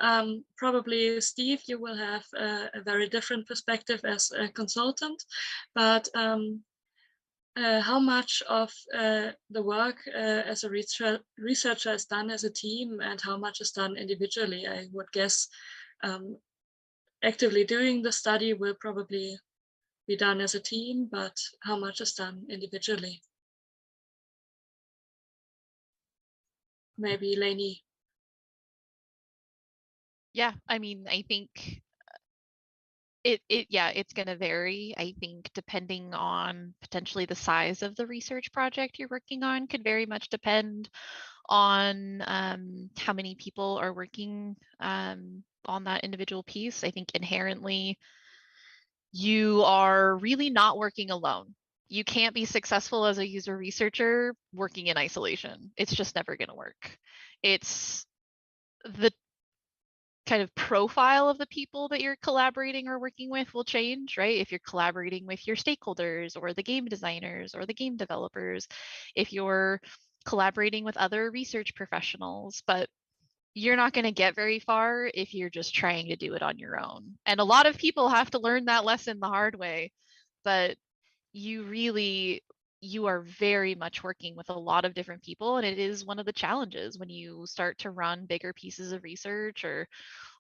probably Steve, you will have a very different perspective as a consultant, but how much of the work as a researcher is done as a team and how much is done individually? I would guess actively doing the study will probably be done as a team, but how much is done individually? Maybe Lanie. Yeah, I mean, I think it's going to vary. I think depending on potentially the size of the research project you're working on could very much depend on how many people are working on that individual piece. I think inherently you are really not working alone. You can't be successful as a user researcher working in isolation. It's just never going to work. It's the kind of profile of the people that you're collaborating or working with will change, right? If you're collaborating with your stakeholders or the game designers or the game developers, if you're collaborating with other research professionals, but you're not going to get very far if you're just trying to do it on your own. And a lot of people have to learn that lesson the hard way, but you are very much working with a lot of different people. And it is one of the challenges when you start to run bigger pieces of research or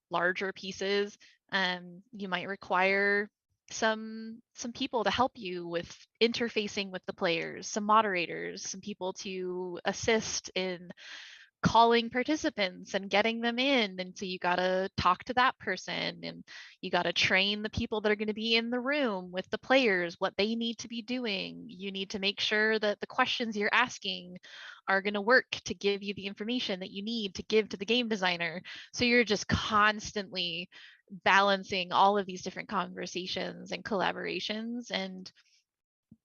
larger pieces. You might require some people to help you with interfacing with the players, some moderators, some people to assist in calling participants and getting them in. And so you got to talk to that person and you got to train the people that are going to be in the room with the players, what they need to be doing. You need to make sure that the questions you're asking are going to work to give you the information that you need to give to the game designer. So you're just constantly balancing all of these different conversations and collaborations. And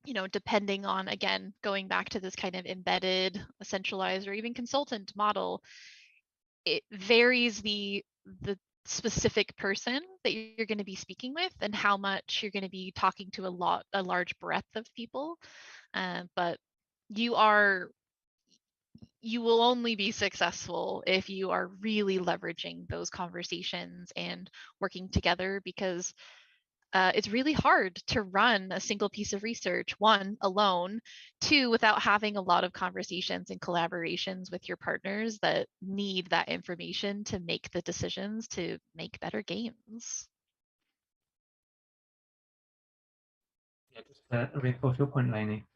you know, depending on, again, going back to this kind of embedded, centralized, or even consultant model, it varies the specific person that you're going to be speaking with and how much you're going to be talking to a large breadth of people. But you will only be successful if you are really leveraging those conversations and working together, because it's really hard to run a single piece of research, one, alone, two, without having a lot of conversations and collaborations with your partners that need that information to make the decisions to make better games. Yeah, just to reinforce your point, Lanie,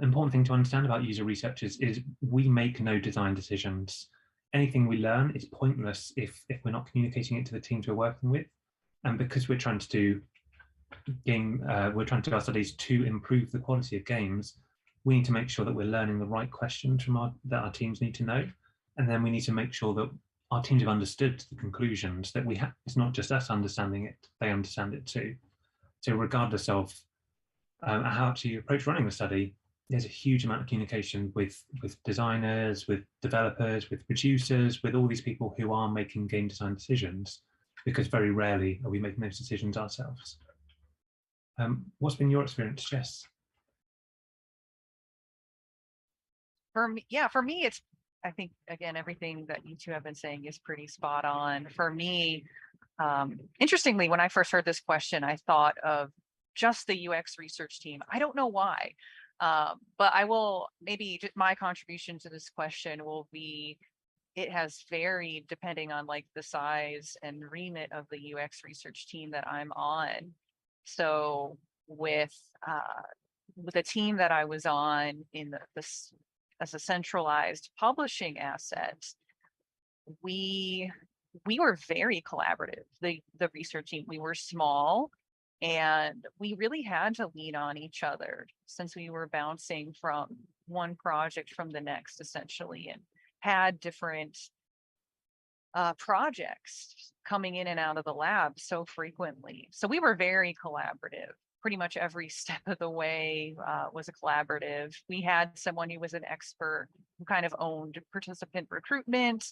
important thing to understand about user researchers is we make no design decisions. Anything we learn is pointless if we're not communicating it to the teams we're working with. And because we're trying to do our studies to improve the quality of games, we need to make sure that we're learning the right questions that our teams need to know. And then we need to make sure that our teams have understood the conclusions that we have. It's not just us understanding it, they understand it too. So regardless of how to approach running the study. There's a huge amount of communication with designers, with developers, with producers, with all these people who are making game design decisions, because very rarely are we making those decisions ourselves. What's been your experience, Jess? For me, it's, I think, again, everything that you two have been saying is pretty spot on. For me, interestingly, when I first heard this question, I thought of just the UX research team. I don't know why, but I will, maybe my contribution to this question will be, it has varied depending on like the size and remit of the UX research team that I'm on. So with the team that I was on in this as a centralized publishing asset, we were very collaborative. The research team, we were small, and we really had to lean on each other since we were bouncing from one project from the next, essentially, and had different projects coming in and out of the lab so frequently. So we were very collaborative. Pretty much every step of the way was a collaborative. We had someone who was an expert who kind of owned participant recruitment,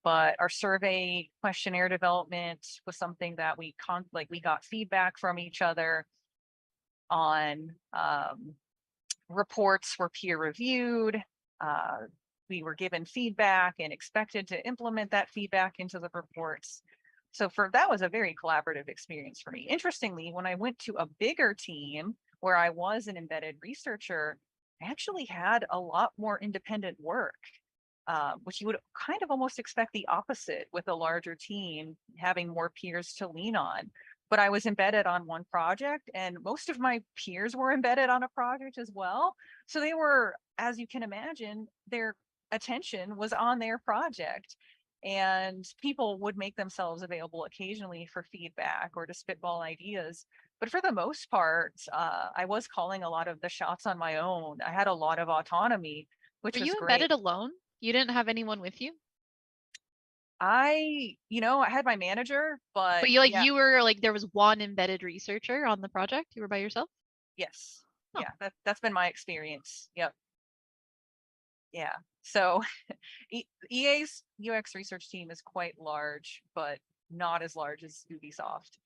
but our survey questionnaire development was something that we got feedback from each other on. Reports were peer reviewed. We were given feedback and expected to implement that feedback into the reports. So that was a very collaborative experience for me. Interestingly, when I went to a bigger team where I was an embedded researcher, I actually had a lot more independent work, which you would kind of almost expect the opposite with a larger team, having more peers to lean on. But I was embedded on one project, and most of my peers were embedded on a project as well. So they were, as you can imagine, their attention was on their project. And people would make themselves available occasionally for feedback or to spitball ideas. But for the most part, I was calling a lot of the shots on my own. I had a lot of autonomy, which was great. Were you embedded alone? You didn't have anyone with you? I had my manager, but you were like, there was one embedded researcher on the project. You were by yourself? Yes. Oh. Yeah, that's been my experience. Yep. Yeah. So EA's UX research team is quite large, but not as large as Ubisoft.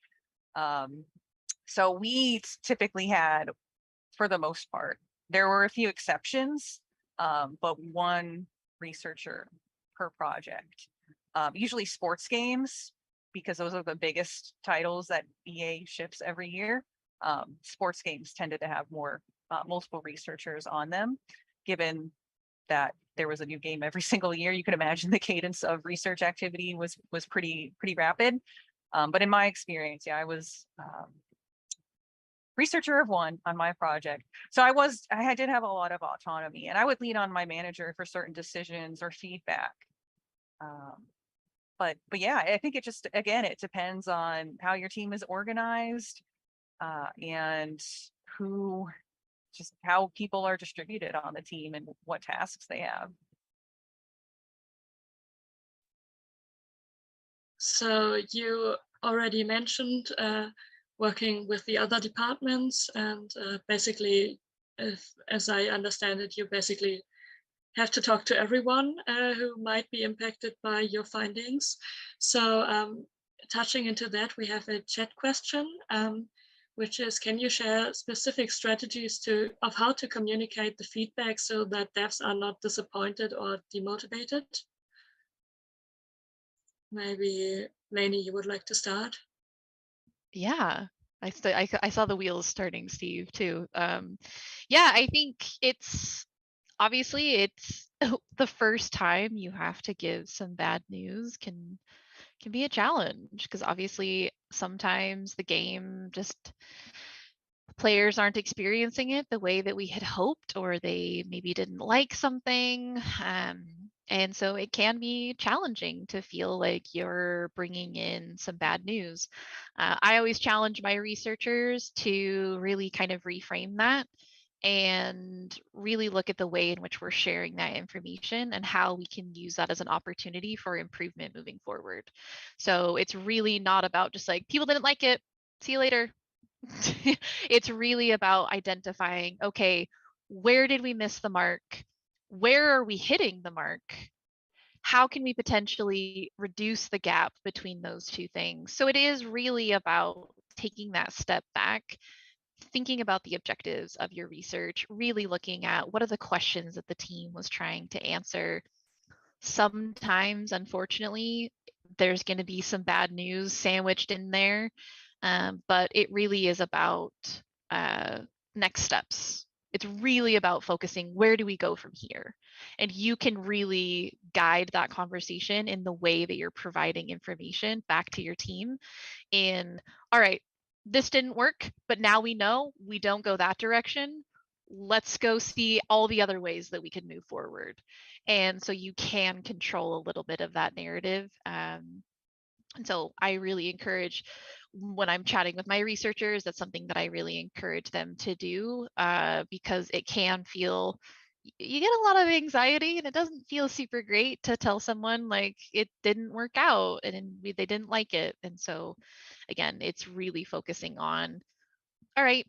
So we typically had, for the most part, there were a few exceptions, but one researcher per project. Usually sports games, because those are the biggest titles that EA ships every year. Sports games tended to have more multiple researchers on them, given that there was a new game every single year. You could imagine the cadence of research activity was pretty rapid. But in my experience, yeah, I was researcher of one on my project. So I did have a lot of autonomy, and I would lean on my manager for certain decisions or feedback. But yeah, I think it just, again, it depends on how your team is organized, and just how people are distributed on the team and what tasks they have. So you already mentioned working with the other departments, and basically, as I understand it, you basically have to talk to everyone who might be impacted by your findings. So touching into that, we have a chat question, which is, can you share specific strategies of how to communicate the feedback so that devs are not disappointed or demotivated? Maybe Lanie, you would like to start? Yeah, I saw the wheels starting, Steve, too. Yeah, I think obviously it's the first time you have to give some bad news can be a challenge, because obviously sometimes the game just, players aren't experiencing it the way that we had hoped, or they maybe didn't like something. And so it can be challenging to feel like you're bringing in some bad news. I always challenge my researchers to really kind of reframe that and really look at the way in which we're sharing that information and how we can use that as an opportunity for improvement moving forward. So it's really not about just like, people didn't like it, see you later. It's really about identifying, okay, where did we miss the mark? Where are we hitting the mark? How can we potentially reduce the gap between those two things? So it is really about taking that step back, thinking about the objectives of your research, really looking at what are the questions that the team was trying to answer. Sometimes, unfortunately, there's going to be some bad news sandwiched in there, but it really is about next steps. It's really about focusing, where do we go from here? And you can really guide that conversation in the way that you're providing information back to your team in, all right, this didn't work, but now we know we don't go that direction. Let's go see all the other ways that we can move forward. And so you can control a little bit of that narrative. And so I really encourage, when I'm chatting with my researchers, that's something that I really encourage them to do, because it can feel, you get a lot of anxiety and it doesn't feel super great to tell someone like it didn't work out and they didn't like it. And so again, it's really focusing on, all right,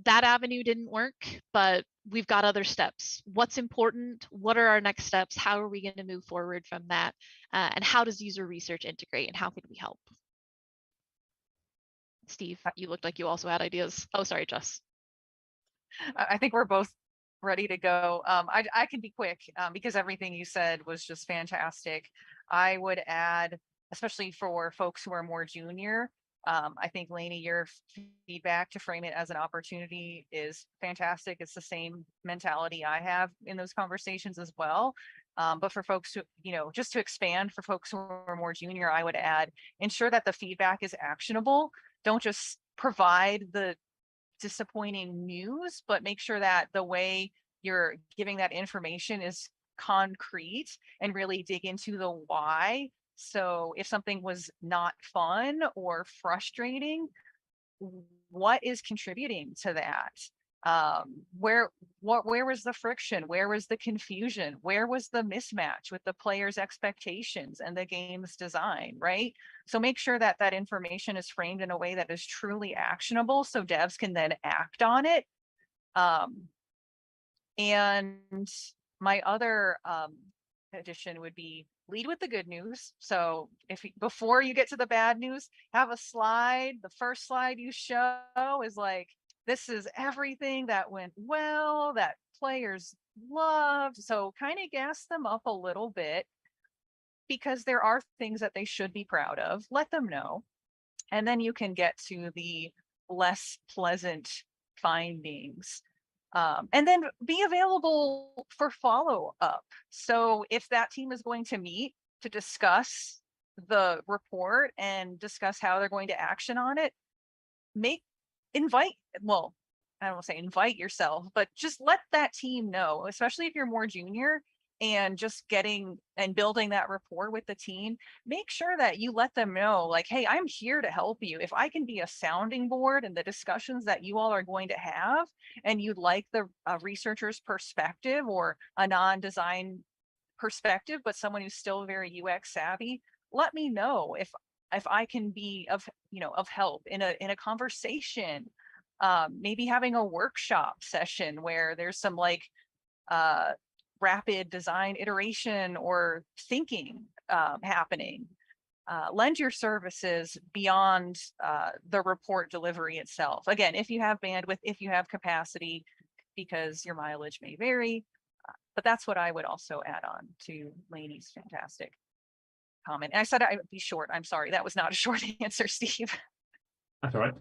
that avenue didn't work, but we've got other steps. What's important? What are our next steps? How are we going to move forward from that? And how does user research integrate and how can we help? Steve, you looked like you also had ideas. Oh, sorry, Jess. I think we're both ready to go. I can be quick because everything you said was just fantastic. I would add, especially for folks who are more junior, I think, Lanie, your feedback to frame it as an opportunity is fantastic. It's the same mentality I have in those conversations as well. But for folks who, just to expand for folks who are more junior, I would add, ensure that the feedback is actionable. Don't just provide the disappointing news, but make sure that the way you're giving that information is concrete and really dig into the why. So if something was not fun or frustrating, what is contributing to that? Where was the friction? Where was the confusion? Where was the mismatch with the player's expectations and the game's design, right? So make sure that that information is framed in a way that is truly actionable so devs can then act on it. And my other addition would be, lead with the good news. So before you get to the bad news, have a slide. The first slide you show is like, this is everything that went well, that players loved. So kind of gas them up a little bit because there are things that they should be proud of. Let them know. And then you can get to the less pleasant findings. And then be available for follow-up. So if that team is going to meet to discuss the report and discuss how they're going to action on it, invite yourself, but just let that team know, especially if you're more junior and just getting and building that rapport with the team. Make sure that you let them know, like, hey, I'm here to help you. If I can be a sounding board in the discussions that you all are going to have, and you'd like the researcher's perspective or a non-design perspective, but someone who's still very UX savvy, let me know if I can be of help in a conversation. Maybe having a workshop session where there's some rapid design iteration or thinking happening. Lend your services beyond the report delivery itself. Again, if you have bandwidth, if you have capacity, because your mileage may vary. But that's what I would also add on to Lanie's fantastic comment. And I said I would be short. I'm sorry, that was not a short answer, Steve. That's all right.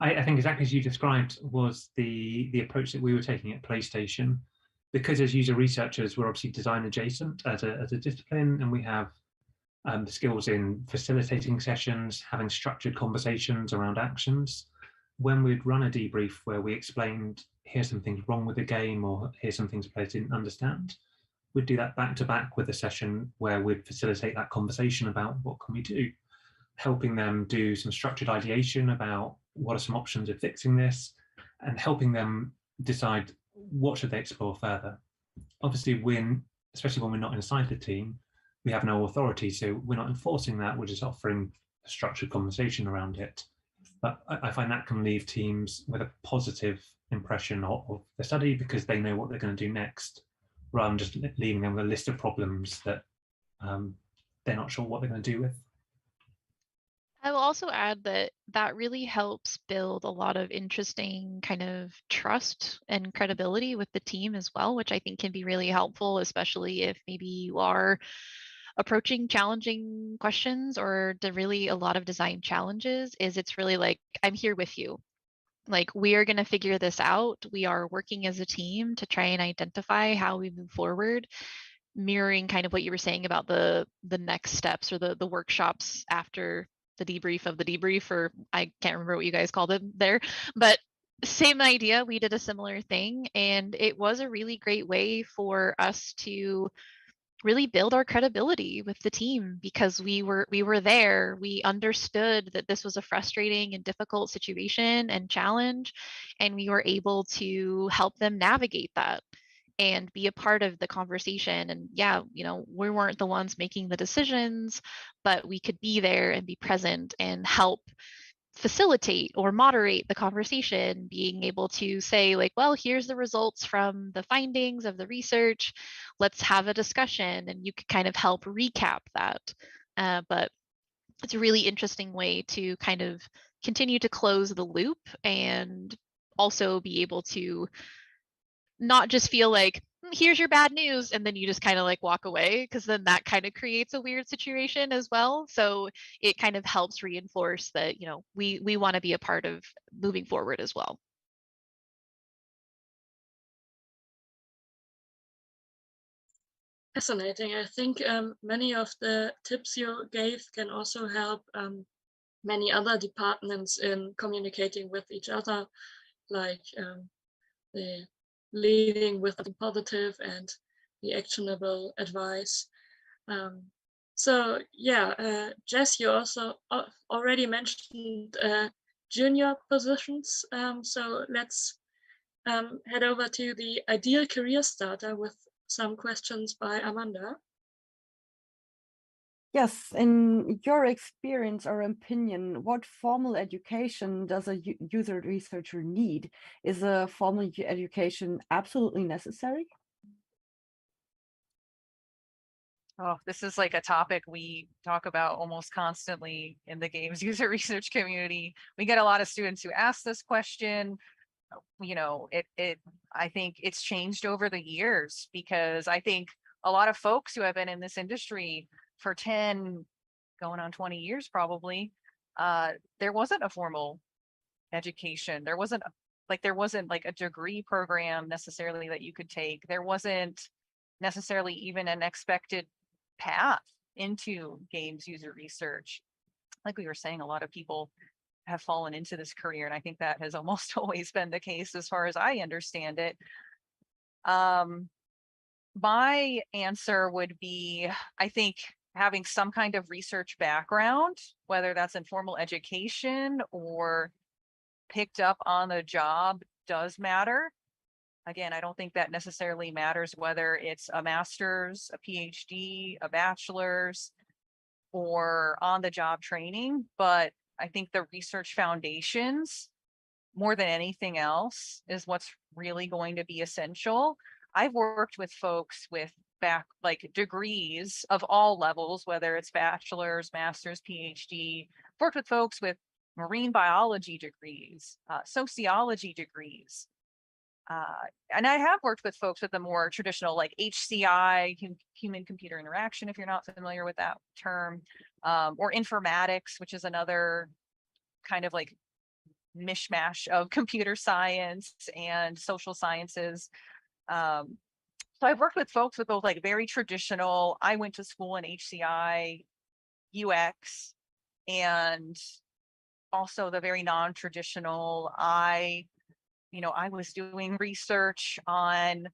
I think exactly as you described was the approach that we were taking at PlayStation. Because as user researchers, we're obviously design adjacent as a discipline, and we have the skills in facilitating sessions, having structured conversations around actions. When we'd run a debrief where we explained, here's some things wrong with the game, or here's some things players didn't understand, we'd do that back to back with a session where we'd facilitate that conversation about what can we do, helping them do some structured ideation about what are some options of fixing this, and helping them decide what should they explore further. Obviously, especially when we're not inside the team, we have no authority, so we're not enforcing that. We're just offering a structured conversation around it. But I find that can leave teams with a positive impression of the study because they know what they're going to do next, rather than just leaving them with a list of problems that they're not sure what they're going to do with. I will also add that that really helps build a lot of interesting kind of trust and credibility with the team as well, which I think can be really helpful, especially if maybe you are approaching challenging questions or really a lot of design challenges. Is it's really like, I'm here with you. Like, we are going to figure this out. We are working as a team to try and identify how we move forward, mirroring kind of what you were saying about the next steps or the workshops after the debrief of the debrief, or I can't remember what you guys called it there, but same idea. We did a similar thing, and it was a really great way for us to really build our credibility with the team because we were there. We understood that this was a frustrating and difficult situation and challenge, and we were able to help them navigate that and be a part of the conversation. And yeah, you know, we weren't the ones making the decisions, but we could be there and be present and help facilitate or moderate the conversation, being able to say like, well, here's the results from the findings of the research, let's have a discussion, and you could kind of help recap that. But it's a really interesting way to kind of continue to close the loop and also be able to not just feel like, here's your bad news, and then you just kind of like walk away, because then that kind of creates a weird situation as well. So it kind of helps reinforce that, you know, we want to be a part of moving forward as well. Fascinating. I think many of the tips you gave can also help many other departments in communicating with each other, like the leading with something positive and the actionable advice. So yeah, Jess, you also already mentioned junior positions. So let's head over to the ideal career starter with some questions by Amanda. Yes, in your experience or opinion, what formal education does a user researcher need? Is a formal education absolutely necessary? Oh, this is like a topic we talk about almost constantly in the games user research community. We get a lot of students who ask this question. You know, I think it's changed over the years, because I think a lot of folks who have been in this industry for 10, going on 20 years probably, there wasn't a formal education. There wasn't like a degree program necessarily that you could take. There wasn't necessarily even an expected path into games user research. Like we were saying, a lot of people have fallen into this career, and I think that has almost always been the case as far as I understand it. My answer would be, I think having some kind of research background, whether that's in formal education or picked up on the job, does matter. Again, I don't think that necessarily matters whether it's a master's, a PhD, a bachelor's, or on-the-job training, but I think the research foundations, more than anything else, is what's really going to be essential. I've worked with folks with degrees of all levels, whether it's bachelor's, master's, PhD. I've worked with folks with marine biology degrees, sociology degrees. And I have worked with folks with the more traditional, like HCI, human computer interaction, if you're not familiar with that term, or informatics, which is another kind of like mishmash of computer science and social sciences. So I've worked with folks with both like very traditional, I went to school in HCI, UX, and also the very non-traditional, I was doing research on,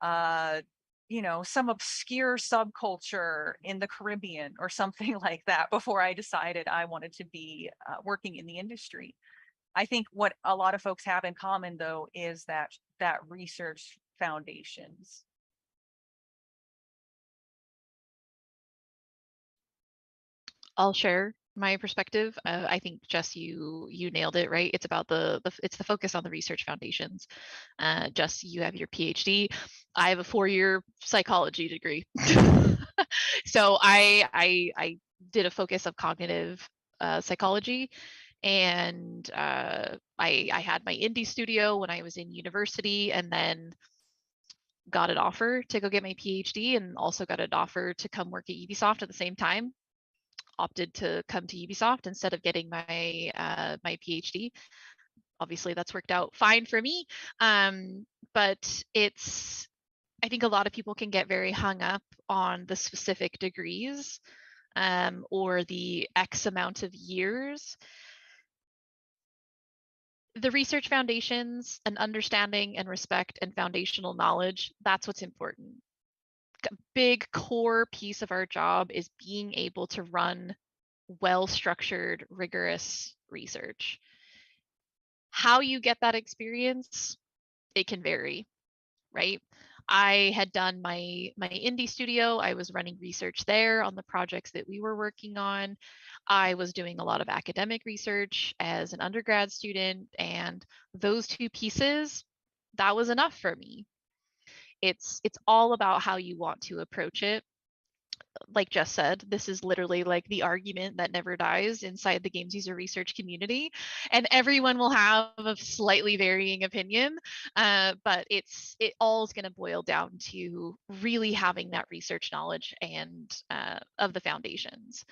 some obscure subculture in the Caribbean or something like that before I decided I wanted to be working in the industry. I think what a lot of folks have in common, though, is that research foundations. I'll share. my perspective, I think Jess, you nailed it, right? It's about it's the focus on the research foundations. Jess, you have your PhD. I have a 4-year psychology degree. So I did a focus of cognitive psychology, and I had my indie studio when I was in university, and then got an offer to go get my PhD, and also got an offer to come work at Ubisoft at the same time. Opted to come to Ubisoft instead of getting my my PhD. Obviously, that's worked out fine for me. But I think a lot of people can get very hung up on the specific degrees or the X amount of years. The research foundations and understanding and respect and foundational knowledge, that's what's important. A big core piece of our job is being able to run well-structured, rigorous research. How you get that experience, it can vary, right? I had done my indie studio. I was running research there on the projects that we were working on. I was doing a lot of academic research as an undergrad student, and those two pieces, that was enough for me. It's all about how you want to approach it. Like Jess said, this is literally like the argument that never dies inside the games user research community, and everyone will have a slightly varying opinion, but it all is going to boil down to really having that research knowledge and of the foundations.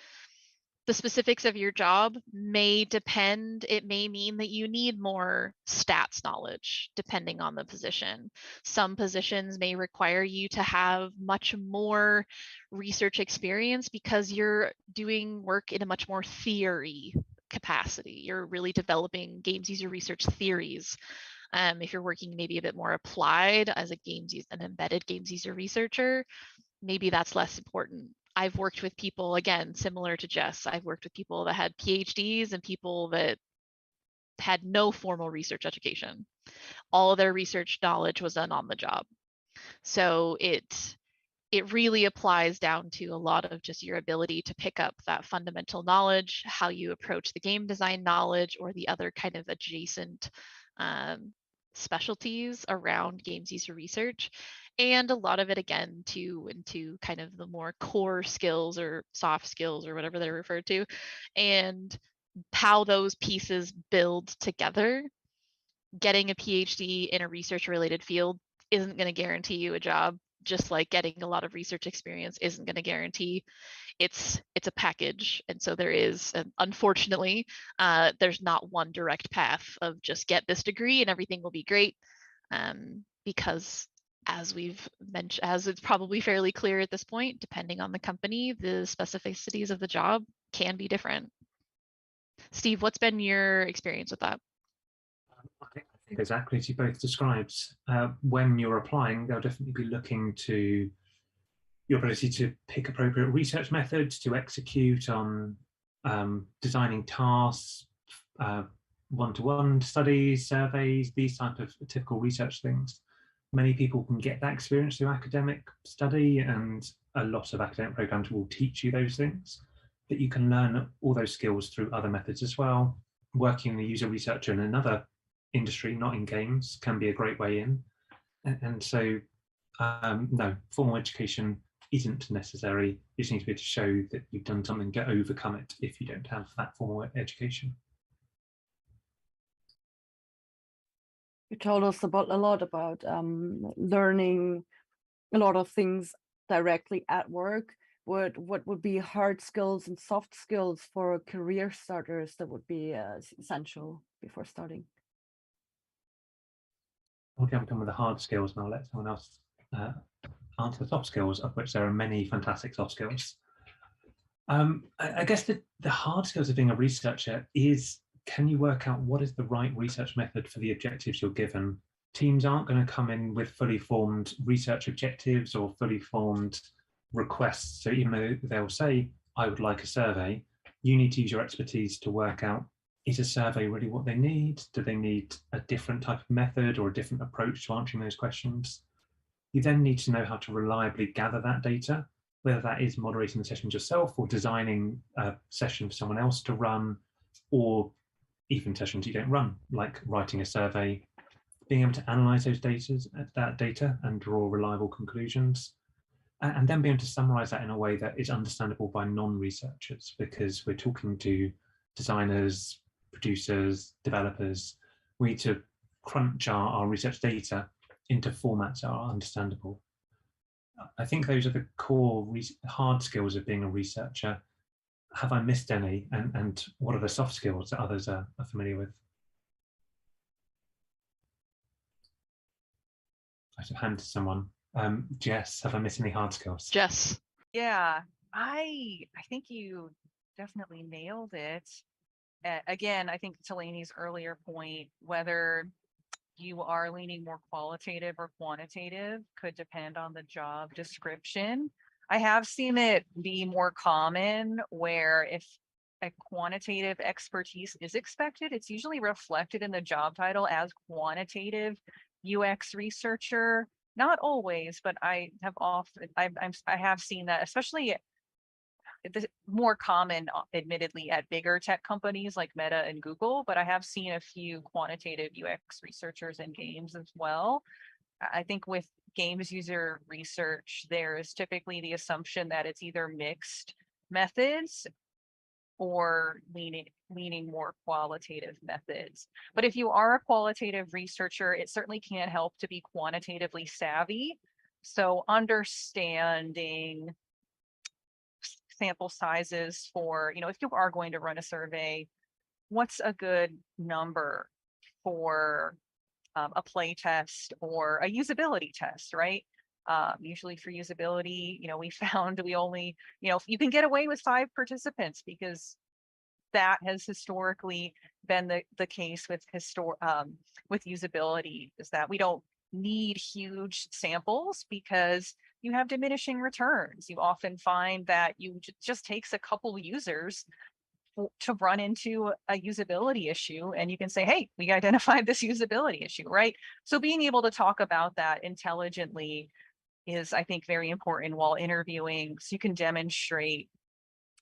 The specifics of your job may depend. It may mean that you need more stats knowledge depending on the position. Some positions may require you to have much more research experience because you're doing work in a much more theory capacity. You're really developing games user research theories. If you're working maybe a bit more applied as an embedded games user researcher, maybe that's less important. I've worked with people, again, similar to Jess, I've worked with people that had PhDs and people that had no formal research education. All of their research knowledge was done on the job. So it really applies down to a lot of just your ability to pick up that fundamental knowledge, how you approach the game design knowledge, or the other kind of adjacent specialties around games user research. And a lot of it, again, into kind of the more core skills or soft skills or whatever they're referred to, and how those pieces build together. Getting a PhD in a research related field isn't going to guarantee you a job, just like getting a lot of research experience isn't going to guarantee. It's a package. And so there is, unfortunately, there's not one direct path of just get this degree and everything will be great, because as we've mentioned, as it's probably fairly clear at this point, depending on the company, the specificities of the job can be different. Steve, what's been your experience with that? I think exactly as you both described. When you're applying, they'll definitely be looking to your ability to pick appropriate research methods, to execute on designing tasks, one-to-one studies, surveys, these type of typical research things. Many people can get that experience through academic study, and a lot of academic programs will teach you those things. But you can learn all those skills through other methods as well. Working as a user researcher in another industry, not in games, can be a great way in. And so, no, formal education isn't necessary. You just need to be able to show that you've done something to overcome it if you don't have that formal education. You told us a lot about learning a lot of things directly at work. What would be hard skills and soft skills for career starters that would be essential before starting? Okay, I'm done with the hard skills, and I'll let someone else answer the soft skills, of which there are many fantastic soft skills. I guess the hard skills of being a researcher is, can you work out what is the right research method for the objectives you're given? Teams aren't going to come in with fully formed research objectives or fully formed requests. So even though they'll say, I would like a survey, you need to use your expertise to work out, is a survey really what they need? Do they need a different type of method or a different approach to answering those questions? You then need to know how to reliably gather that data. whether that is moderating the sessions yourself or designing a session for someone else to run, or even sessions you don't run, like writing a survey, being able to analyze that data and draw reliable conclusions, and then being able to summarize that in a way that is understandable by non-researchers, because we're talking to designers, producers, developers. We need to crunch our research data into formats that are understandable. I think those are the core hard skills of being a researcher. Have I missed any? And what are the soft skills that others are familiar with? I should hand to someone. Jess, have I missed any hard skills? Jess. Yeah, I think you definitely nailed it. Again, I think to Lanie's earlier point, whether you are leaning more qualitative or quantitative could depend on the job description. I have seen it be more common where if a quantitative expertise is expected, it's usually reflected in the job title as quantitative UX researcher. Not always, but I have seen that, especially more common, admittedly, at bigger tech companies like Meta and Google, but I have seen a few quantitative UX researchers in games as well. I think with games user research, there is typically the assumption that it's either mixed methods or leaning more qualitative methods. But if you are a qualitative researcher, it certainly can help to be quantitatively savvy. So understanding sample sizes for, if you are going to run a survey, what's a good number for a play test or a usability test, right? Usually for usability, we found we only, you can get away with 5 participants because that has historically been the case with usability, is that we don't need huge samples because you have diminishing returns. You often find that you just takes a couple users to run into a usability issue, and you can say, hey, we identified this usability issue, right? So being able to talk about that intelligently is, I think, very important while interviewing, so you can demonstrate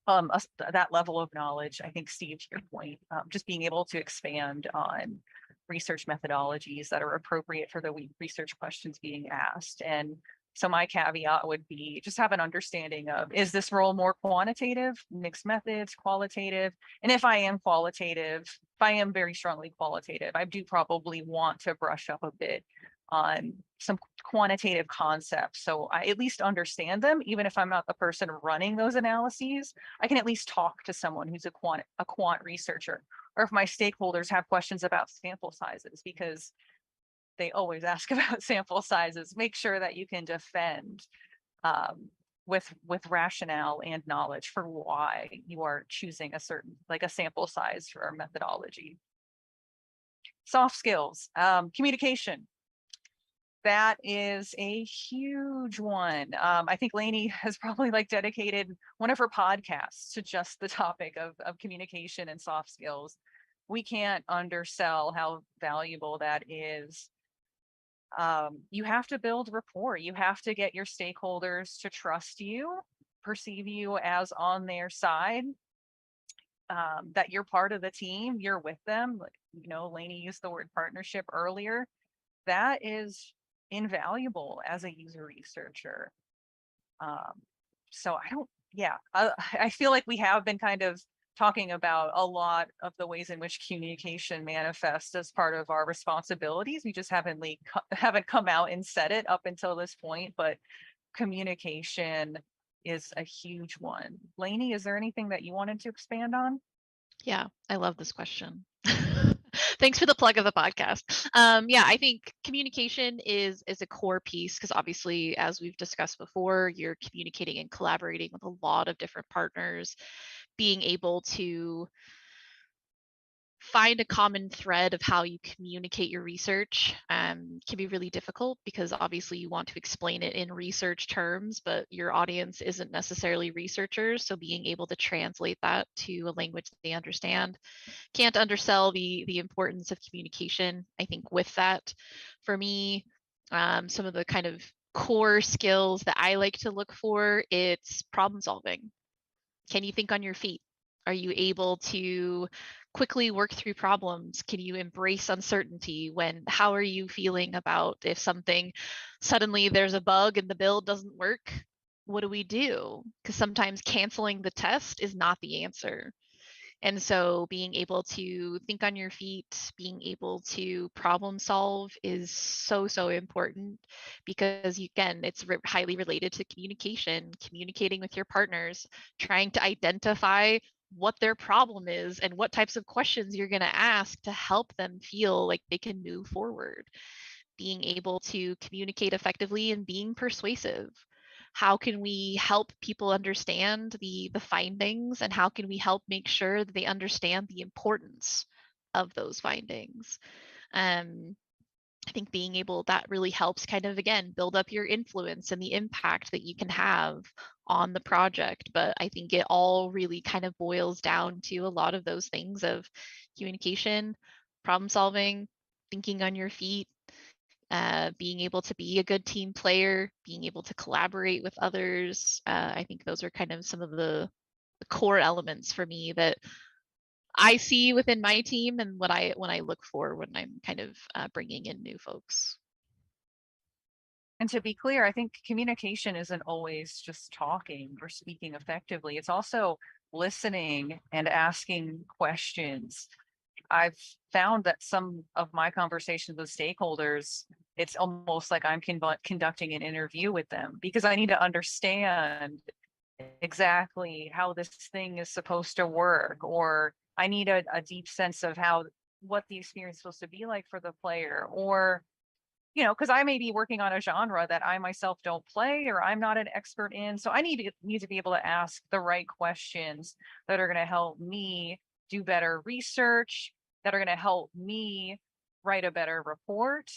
that level of knowledge. I think, Steve, to your point, just being able to expand on research methodologies that are appropriate for the research questions being asked. And so my caveat would be just have an understanding of, is this role more quantitative, mixed methods, qualitative? And if I am qualitative, if I am very strongly qualitative, I do probably want to brush up a bit on some quantitative concepts, so I at least understand them. Even if I'm not the person running those analyses, I can at least talk to someone who's a quant researcher. Or if my stakeholders have questions about sample sizes, because they always ask about sample sizes, make sure that you can defend with rationale and knowledge for why you are choosing a certain, like a sample size for our methodology. Soft skills, communication. That is a huge one. I think Lanie has probably dedicated one of her podcasts to just the topic of communication and soft skills. We can't undersell how valuable that is. You have to build rapport. You have to get your stakeholders to trust you, perceive you as on their side, that you're part of the team, you're with them. Lanie used the word partnership earlier. That is invaluable as a user researcher. So I feel like we have been kind of talking about a lot of the ways in which communication manifests as part of our responsibilities. We just haven't come out and said it up until this point, but communication is a huge one. Lanie, is there anything that you wanted to expand on? Yeah, I love this question. Thanks for the plug of the podcast. Yeah, I think communication is a core piece, because obviously, as we've discussed before, you're communicating and collaborating with a lot of different partners. Being able to find a common thread of how you communicate your research can be really difficult, because obviously you want to explain it in research terms, but your audience isn't necessarily researchers. So being able to translate that to a language they understand. Can't undersell the importance of communication. I think with that, for me, some of the kind of core skills that I like to look for, it's problem solving. Can you think on your feet? Are you able to quickly work through problems? Can you embrace uncertainty? How are you feeling about if something, suddenly there's a bug and the build doesn't work? What do we do? Because sometimes canceling the test is not the answer. And so being able to think on your feet, being able to problem solve is so, so important, because again, it's highly related to communication, communicating with your partners, trying to identify what their problem is and what types of questions you're going to ask to help them feel like they can move forward. Being able to communicate effectively and being persuasive. How can we help people understand the findings, and how can we help make sure that they understand the importance of those findings? I think being able, that really helps kind of, again, build up your influence and the impact that you can have on the project. But I think it all really kind of boils down to a lot of those things of communication, problem solving, thinking on your feet, being able to be a good team player, being able to collaborate with others. I think those are kind of some of the core elements for me that I see within my team, and when I look for when I'm kind of bringing in new folks. And to be clear, I think communication isn't always just talking or speaking effectively. It's also listening and asking questions. I've found that some of my conversations with stakeholders, it's almost like I'm conducting an interview with them, because I need to understand exactly how this thing is supposed to work, or I need a deep sense of what the experience is supposed to be like for the player, or, you know, because I may be working on a genre that I myself don't play or I'm not an expert in. So I need to be able to ask the right questions that are going to help me do better research, that are going to help me write a better report.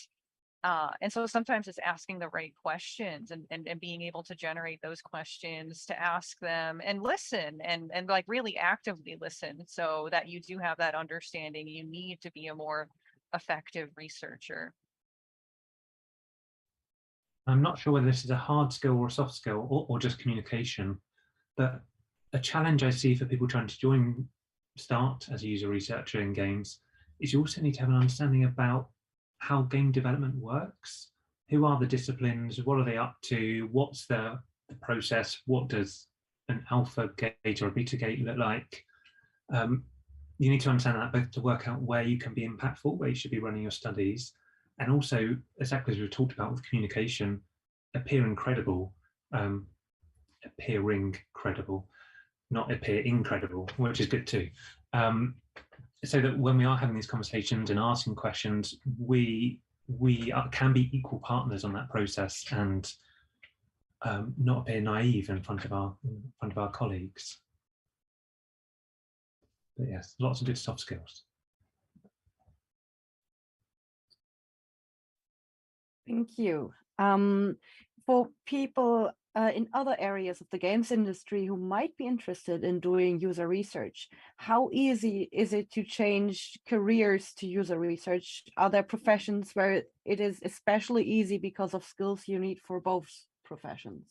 And so sometimes it's asking the right questions and being able to generate those questions to ask them and listen and like really actively listen, so that you do have that understanding. You need to be a more effective researcher. I'm not sure whether this is a hard skill or a soft skill, or just communication, but a challenge I see for people trying to start as a user researcher in games is you also need to have an understanding about how game development works. Who are the disciplines? What are they up to? What's the process? What does an alpha gate or a beta gate look like? You need to understand that both to work out where you can be impactful, where you should be running your studies, and also, exactly as we've talked about with communication, appearing credible, not appear incredible, which is good too. So that when we are having these conversations and asking questions, we can be equal partners on that process, and not appear naive in front of our colleagues. But yes, lots of good soft skills. Thank you. For people in other areas of the games industry who might be interested in doing user research, how easy is it to change careers to user research? Are there professions where it is especially easy because of skills you need for both professions?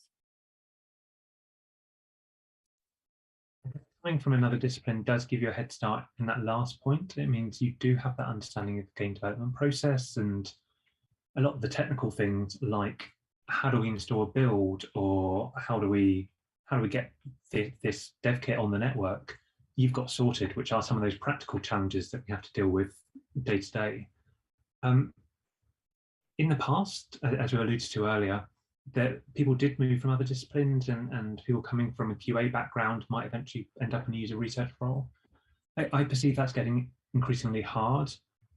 Coming from another discipline does give you a head start in that last point. It means you do have that understanding of the game development process and a lot of the technical things, like how do we install a build, or how do we get this dev kit on the network, you've got sorted, which are some of those practical challenges that we have to deal with day to day. In the past, as we alluded to earlier, that people did move from other disciplines, and people coming from a QA background might eventually end up in a user research role. I perceive that's getting increasingly hard,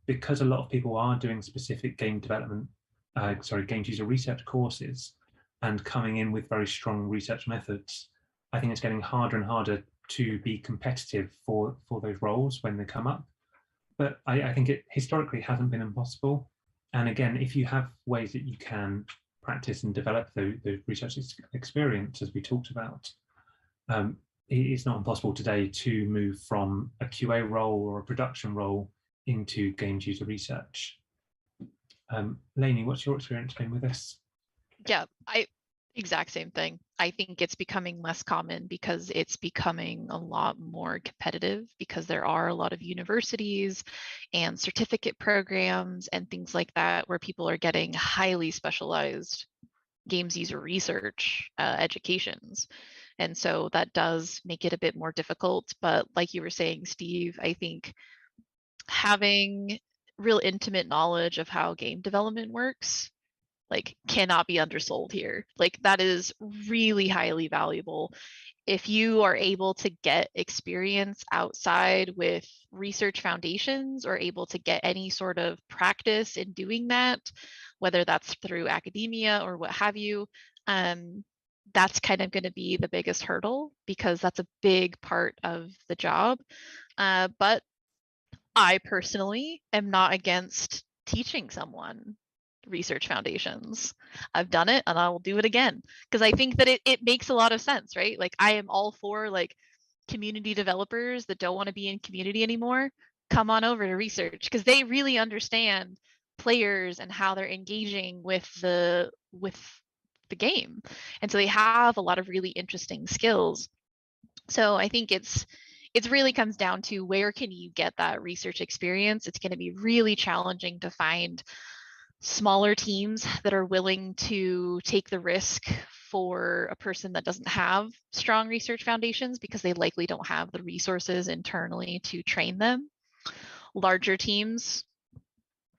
because a lot of people are doing specific game development, games user research courses, and coming in with very strong research methods. I think it's getting harder and harder to be competitive for those roles when they come up. But I think it historically hasn't been impossible. And again, if you have ways that you can practice and develop the research experience, as we talked about, it's not impossible today to move from a QA role or a production role into games user research. Lanie, what's your experience been with this? Yeah, exact same thing. I think it's becoming less common because it's becoming a lot more competitive, because there are a lot of universities and certificate programs and things like that where people are getting highly specialized games user research educations. And so that does make it a bit more difficult. But like you were saying, Steve, I think having real intimate knowledge of how game development works like cannot be undersold here. Like that is really highly valuable. If you are able to get experience outside with research foundations or able to get any sort of practice in doing that, whether that's through academia or what have you, that's kind of going to be the biggest hurdle because that's a big part of the job. But I personally am not against teaching someone research foundations. I've done it and I will do it again because I think that it makes a lot of sense, right? Like I am all for like community developers that don't want to be in community anymore, come on over to research because they really understand players and how they're engaging with the game. And so they have a lot of really interesting skills. So I think it really comes down to where can you get that research experience. It's going to be really challenging to find smaller teams that are willing to take the risk for a person that doesn't have strong research foundations because they likely don't have the resources internally to train them. Larger teams,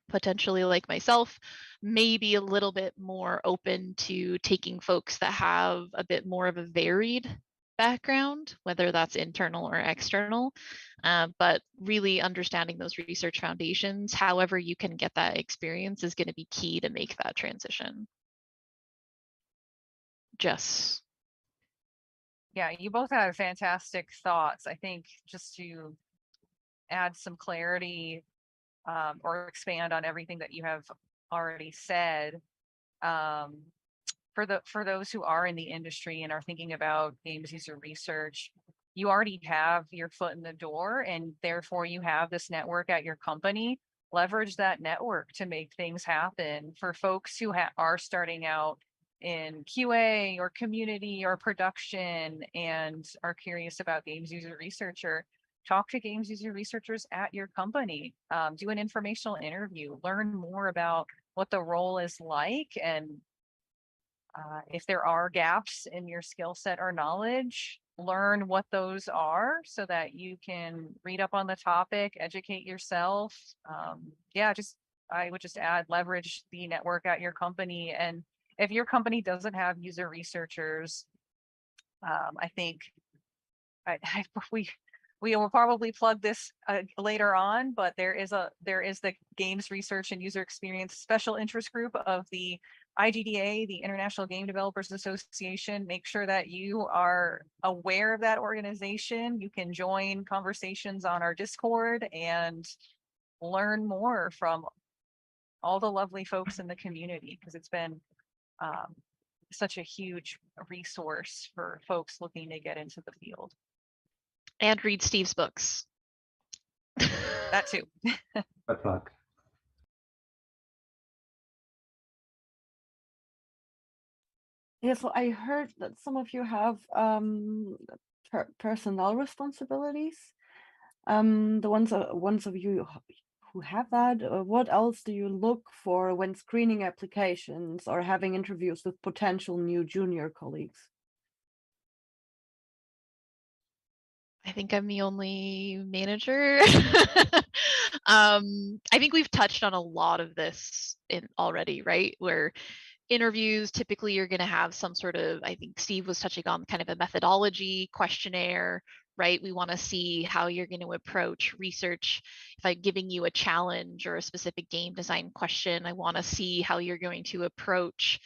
potentially like myself, may be a little bit more open to taking folks that have a bit more of a varied background, whether that's internal or external, but really understanding those research foundations, however you can get that experience is going to be key to make that transition. Jess. Yeah, you both have fantastic thoughts. I think just to add some clarity or expand on everything that you have already said, for those who are in the industry and are thinking about games user research, you already have your foot in the door and therefore you have this network at your company. Leverage that network to make things happen. For folks who are starting out in QA or community or production and are curious about games user researcher, talk to games user researchers at your company, do an informational interview, learn more about what the role is like, and if there are gaps in your skill set or knowledge, learn what those are so that you can read up on the topic, educate yourself. I would just add, leverage the network at your company. And if your company doesn't have user researchers, I think we will probably plug this later on, but there is the Games Research and User Experience Special Interest Group of the IGDA, the International Game Developers Association. Make sure that you are aware of that organization. You can join conversations on our Discord and learn more from all the lovely folks in the community, because it's been such a huge resource for folks looking to get into the field. And read Steve's books. That too. A plug. Yeah, so I heard that some of you have personnel responsibilities. The ones of you who have that, what else do you look for when screening applications or having interviews with potential new junior colleagues? I think I'm the only manager. I think we've touched on a lot of this already, right? Where interviews, typically you're going to have some sort of, I think Steve was touching on kind of a methodology questionnaire, right? We want to see how you're going to approach research. If I'm giving you a challenge or a specific game design question, I want to see how you're going to approach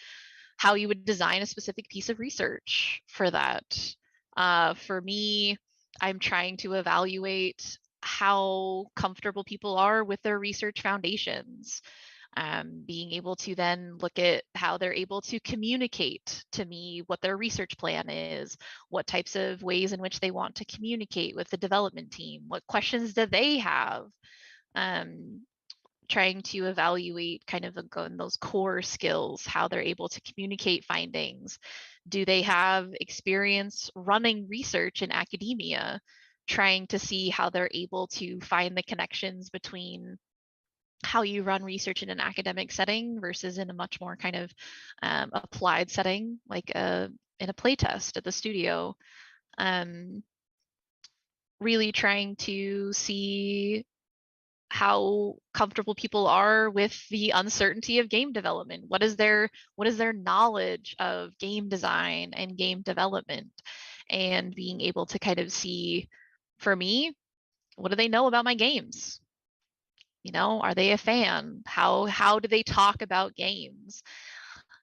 how you would design a specific piece of research for that. For me, I'm trying to evaluate how comfortable people are with their research foundations. Being able to then look at how they're able to communicate to me what their research plan is, what types of ways in which they want to communicate with the development team, what questions do they have, trying to evaluate kind of those core skills, how they're able to communicate findings. Do they have experience running research in academia, trying to see how they're able to find the connections between how you run research in an academic setting versus in a much more kind of applied setting, like in a playtest at the studio. Really trying to see how comfortable people are with the uncertainty of game development. What is their knowledge of game design and game development, and being able to kind of see, for me, what do they know about my games? You know, are they a fan? How do they talk about games?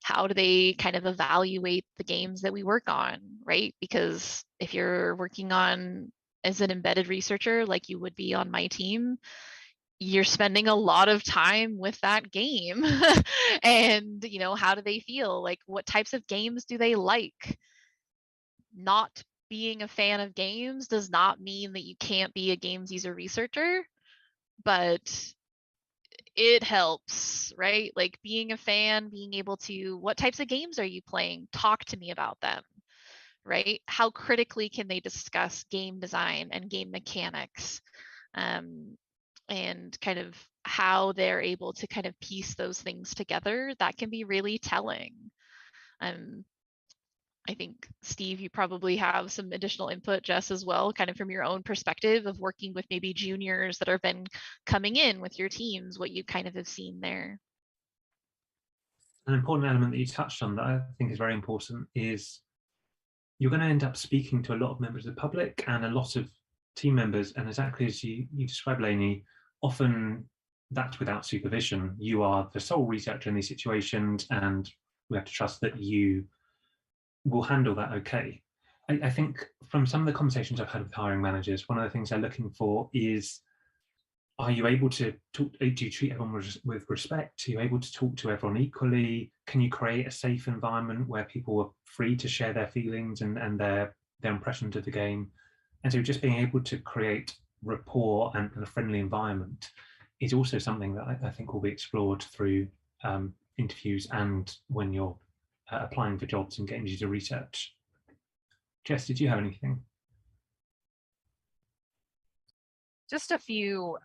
How do they kind of evaluate the games that we work on, right? Because if you're working on as an embedded researcher, like you would be on my team, you're spending a lot of time with that game. And, you know, how do they feel? Like, what types of games do they like? Not being a fan of games does not mean that you can't be a games user researcher, but it helps, right? Like being a fan, being able to, what types of games are you playing? Talk to me about them, right? How critically can they discuss game design and game mechanics? And kind of how they're able to kind of piece those things together, that can be really telling. I think, Steve, you probably have some additional input, Jess, as well, kind of from your own perspective of working with maybe juniors that have been coming in with your teams, what you kind of have seen there. An important element that you touched on that I think is very important is you're going to end up speaking to a lot of members of the public and a lot of team members, and exactly as you described, Lanie, often that's without supervision. You are the sole researcher in these situations, and we have to trust that you will handle that okay. I think from some of the conversations I've had with hiring managers, one of the things they're looking for is, are you able to talk, do you treat everyone with respect? Are you able to talk to everyone equally? Can you create a safe environment where people are free to share their feelings and their impressions of the game? And so just being able to create rapport and a friendly environment is also something that I think will be explored through interviews and when you're applying for jobs and getting user research. Jess, did you have anything? Just a few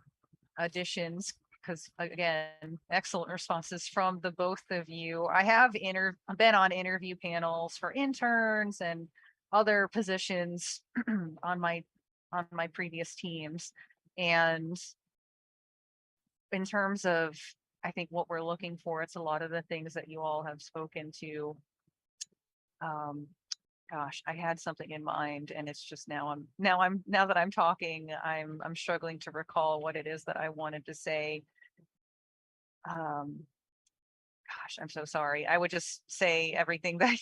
additions, because again, excellent responses from the both of you. I have been on interview panels for interns and other positions on my previous teams, and in terms of, I think what we're looking for, it's a lot of the things that you all have spoken to. Gosh, I had something in mind, and it's just now that I'm talking, I'm struggling to recall what it is that I wanted to say. Gosh, I'm so sorry. I would just say everything that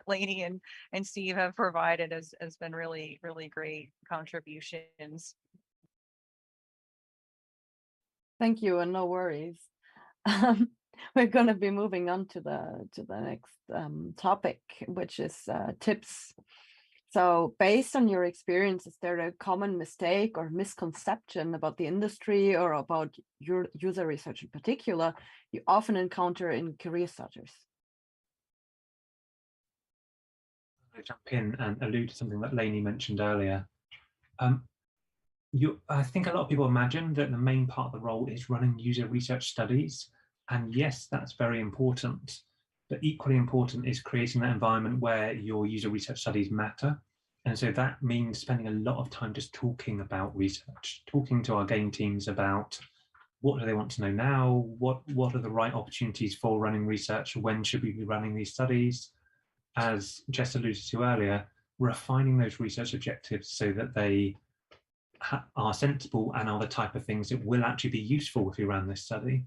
Lanie and Steve have provided has been really, really great contributions. Thank you, and no worries. We're going to be moving on to the next topic, which is tips. So based on your experience, is there a common mistake or misconception about the industry or about your user research in particular you often encounter in career starters? I'll jump in and allude to something that Lanie mentioned earlier. I think a lot of people imagine that the main part of the role is running user research studies. And yes, that's very important. But equally important is creating that environment where your user research studies matter. And so that means spending a lot of time just talking about research, talking to our game teams about what do they want to know now, what are the right opportunities for running research, when should we be running these studies. As Jess alluded to earlier, refining those research objectives so that they are sensible and are the type of things that will actually be useful if we run this study.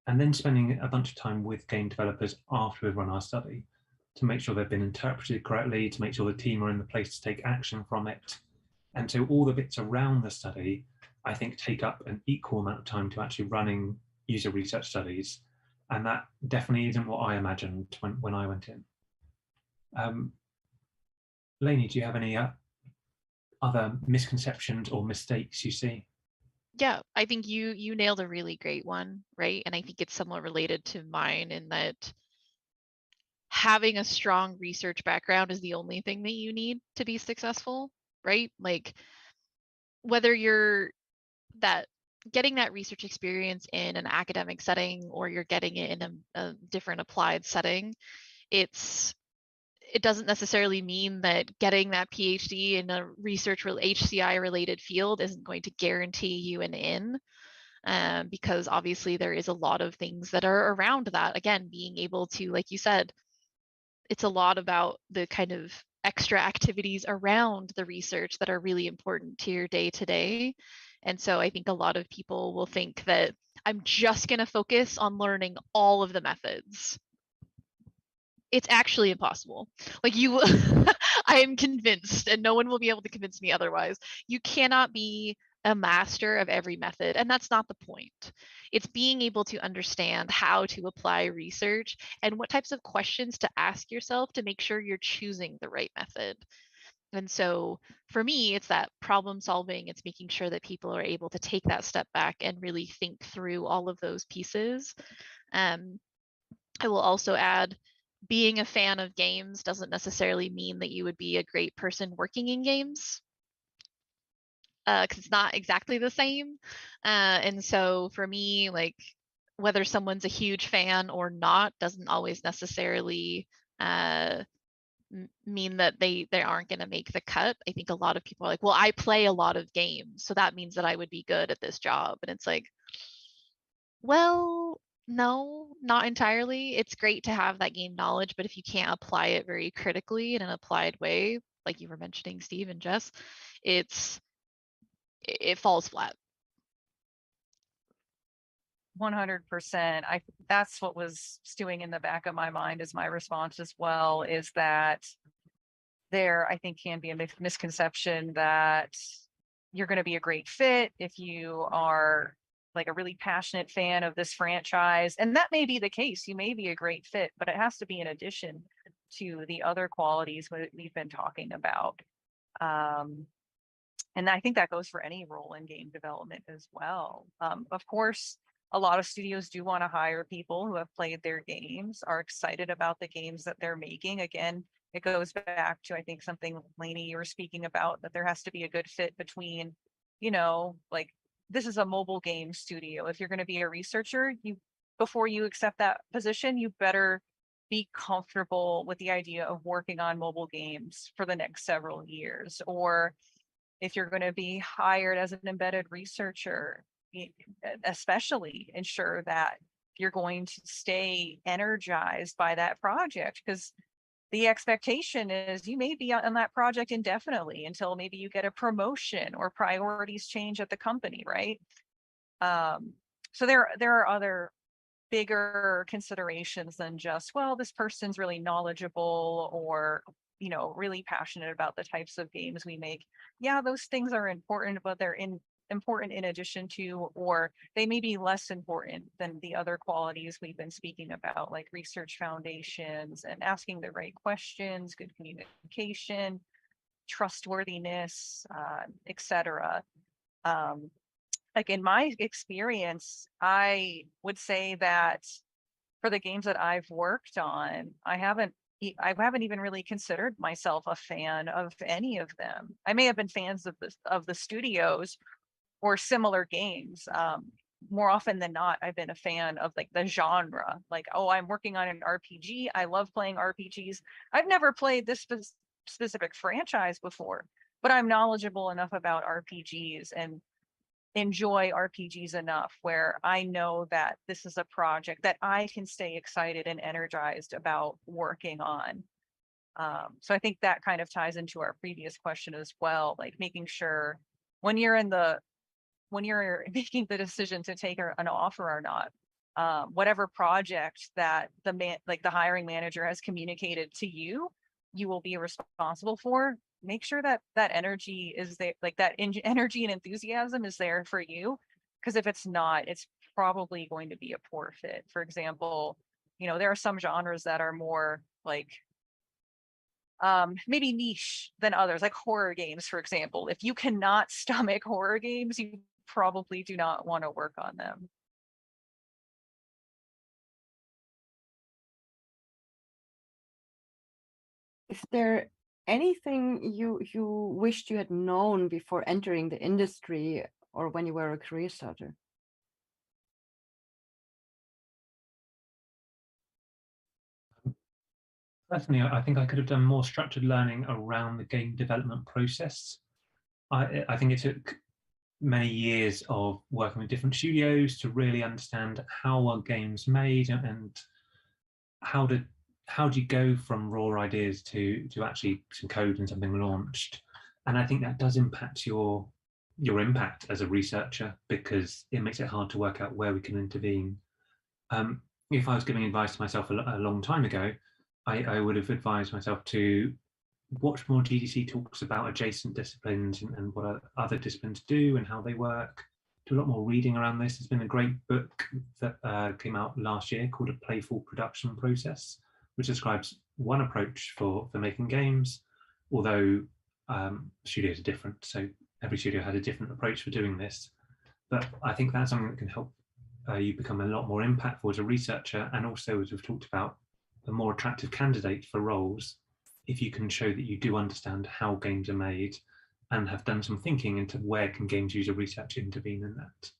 And then spending a bunch of time with game developers after we've run our study to make sure they've been interpreted correctly, to make sure the team are in the place to take action from it. And so all the bits around the study, I think, take up an equal amount of time to actually running user research studies. And that definitely isn't what I imagined when I went in. Lanie, do you have any other misconceptions or mistakes you see? Yeah, I think you nailed a really great one, right? And I think it's somewhat related to mine in that having a strong research background is the only thing that you need to be successful, right? Like whether you're that getting that research experience in an academic setting or you're getting it in a different applied setting, it doesn't necessarily mean that getting that PhD in a research HCI related field isn't going to guarantee you an in. Because obviously there is a lot of things that are around that. Again, being able to, like you said, it's a lot about the kind of extra activities around the research that are really important to your day to day. And so I think a lot of people will think that I'm just going to focus on learning all of the methods. It's actually impossible. Like you, I am convinced, and no one will be able to convince me otherwise. You cannot be a master of every method, and that's not the point. It's being able to understand how to apply research and what types of questions to ask yourself to make sure you're choosing the right method. And so for me, it's that problem solving. It's making sure that people are able to take that step back and really think through all of those pieces. I will also add, being a fan of games doesn't necessarily mean that you would be a great person working in games, because it's not exactly the same. And so for me, like whether someone's a huge fan or not doesn't always necessarily mean that they aren't going to make the cut. I think a lot of people are like, well, I play a lot of games, so that means that I would be good at this job. And it's like, well, no, not entirely. It's great to have that game knowledge, but if you can't apply it very critically in an applied way, like you were mentioning, Steve and Jess, it falls flat. 100%. That's what was stewing in the back of my mind as my response as well, is that there, I think, can be a misconception that you're going to be a great fit if you are like a really passionate fan of this franchise. And that may be the case. You may be a great fit, but it has to be in addition to the other qualities we've been talking about. And I think that goes for any role in game development as well. Of course, a lot of studios do want to hire people who have played their games, are excited about the games that they're making. Again, it goes back to, I think, something, Lanie, you were speaking about, that there has to be a good fit between, like, this is a mobile game studio. If you're going to be a researcher, before you accept that position, you better be comfortable with the idea of working on mobile games for the next several years. Or if you're going to be hired as an embedded researcher, especially ensure that you're going to stay energized by that project, because the expectation is you may be on that project indefinitely until maybe you get a promotion or priorities change at the company, right? So there are other bigger considerations than just, well, this person's really knowledgeable or really passionate about the types of games we make. Yeah, those things are important, but they're important in addition to, or they may be less important than the other qualities we've been speaking about, like research foundations and asking the right questions, good communication, trustworthiness, etc. Like in my experience, I would say that for the games that I've worked on, I haven't even really considered myself a fan of any of them. I may have been fans of the studios or similar games. More often than not, I've been a fan of like the genre. Like, oh, I'm working on an RPG. I love playing RPGs. I've never played this specific franchise before, but I'm knowledgeable enough about RPGs and enjoy RPGs enough where I know that this is a project that I can stay excited and energized about working on. So I think that kind of ties into our previous question as well, like making sure when you're making the decision to take an offer or not, whatever project that the hiring manager has communicated to you, you will be responsible for. Make sure that energy is there, like that energy and enthusiasm is there for you. Because if it's not, it's probably going to be a poor fit. For example, there are some genres that are more like maybe niche than others, like horror games, for example. If you cannot stomach horror games, you probably do not want to work on them. Is there anything you wished you had known before entering the industry or when you were a career starter? Personally, I think I could have done more structured learning around the game development process. I think it took many years of working with different studios to really understand how are games made and how do you go from raw ideas to actually some code and something launched. And I think that does impact your impact as a researcher, because it makes it hard to work out where we can intervene. If I was giving advice to myself a long time ago, I would have advised myself to watch more GDC talks about adjacent disciplines and what other disciplines do and how they work. Do a lot more reading around this. There's been a great book that came out last year called A Playful Production Process, which describes one approach for making games, although studios are different. So every studio had a different approach for doing this. But I think that's something that can help you become a lot more impactful as a researcher, and also, as we've talked about, a more attractive candidate for roles if you can show that you do understand how games are made and have done some thinking into where can games user research intervene in that.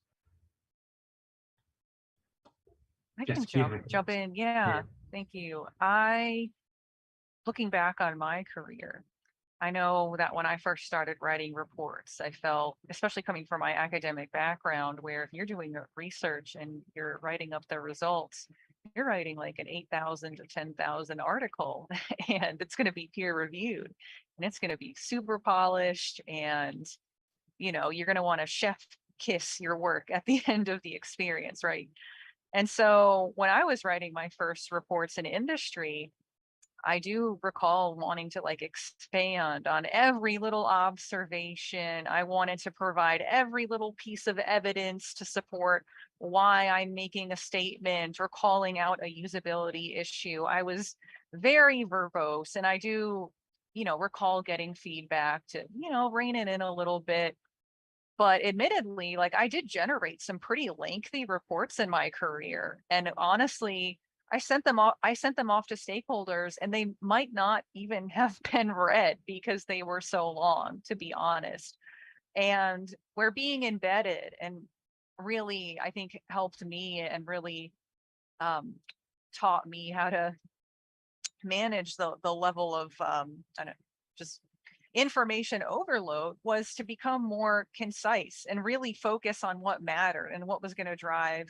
I Jess, can jump in. Yeah, thank you. Looking back on my career, I know that when I first started writing reports, I felt, especially coming from my academic background, where if you're doing research and you're writing up the results, you're writing like an 8,000 to 10,000 article, and it's going to be peer reviewed, and it's going to be super polished, and you're going to want to chef kiss your work at the end of the experience, right? And so when I was writing my first reports in industry, I do recall wanting to expand on every little observation. I wanted to provide every little piece of evidence to support why I'm making a statement or calling out a usability issue. I was very verbose, and I do, recall getting feedback to, rein it in a little bit. But admittedly, I did generate some pretty lengthy reports in my career. And honestly, I sent them off to stakeholders, and they might not even have been read because they were so long, to be honest. And where being embedded and really, I think, helped me and really taught me how to manage the level of just information overload was to become more concise and really focus on what mattered and what was going to drive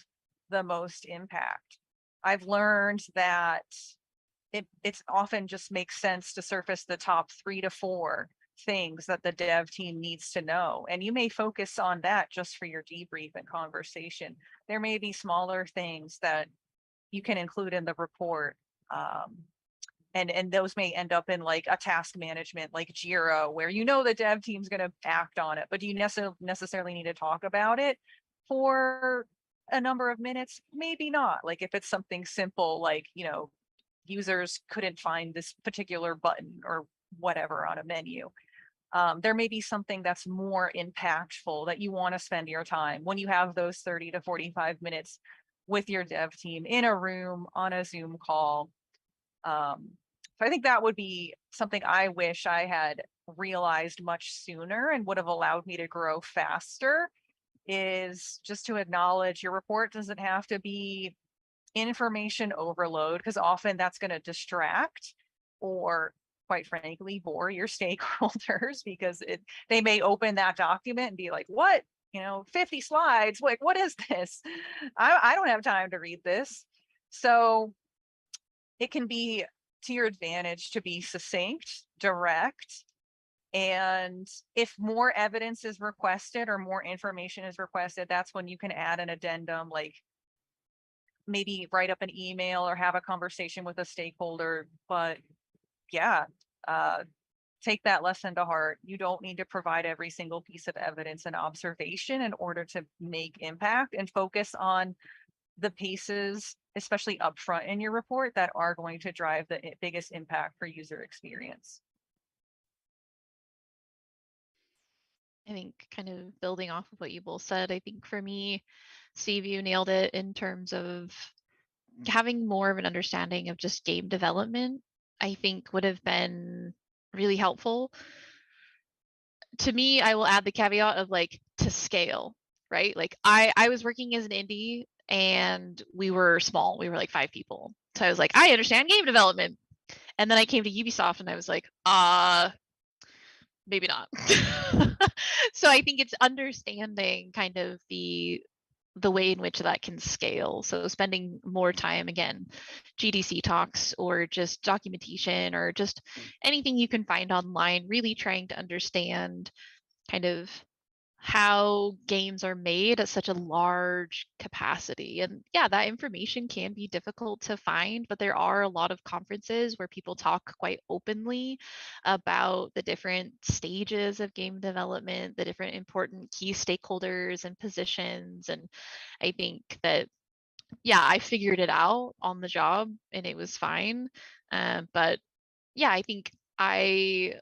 the most impact. I've learned that it's often just makes sense to surface the top 3 to 4 things that the dev team needs to know. And you may focus on that just for your debrief and conversation. There may be smaller things that you can include in the report. And those may end up in a task management like Jira, where the dev team's going to act on it, but do you necessarily need to talk about it for a number of minutes? Maybe not. If it's something simple, users couldn't find this particular button or whatever on a menu. There may be something that's more impactful that you want to spend your time when you have those 30 to 45 minutes with your dev team in a room on a Zoom call. So I think that would be something I wish I had realized much sooner and would have allowed me to grow faster, is just to acknowledge your report doesn't have to be information overload, because often that's going to distract or, quite frankly, bore your stakeholders, because they may open that document and be like, what? 50 slides, what is this? I don't have time to read this. So it can be to your advantage to be succinct, direct, and if more evidence is requested or more information is requested, that's when you can add an addendum, maybe write up an email or have a conversation with a stakeholder. But yeah, take that lesson to heart. You don't need to provide every single piece of evidence and observation in order to make impact, and focus on the pieces, especially upfront in your report, that are going to drive the biggest impact for user experience. I think kind of building off of what you both said, I think for me, Steve, you nailed it in terms of having more of an understanding of just game development, I think would have been really helpful. To me, I will add the caveat of like to scale, right? Like I was working as an indie and we were small. We were like 5 people. So I was like, I understand game development. And then I came to Ubisoft and I was like, maybe not. So I think it's understanding kind of the way in which that can scale. So spending more time, again, GDC talks or just documentation or just anything you can find online, really trying to understand kind of how games are made at such a large capacity. And yeah, that information can be difficult to find, but there are a lot of conferences where people talk quite openly about the different stages of game development, the different important key stakeholders and positions. And I think that, yeah, I figured it out on the job and it was fine. But yeah, I think I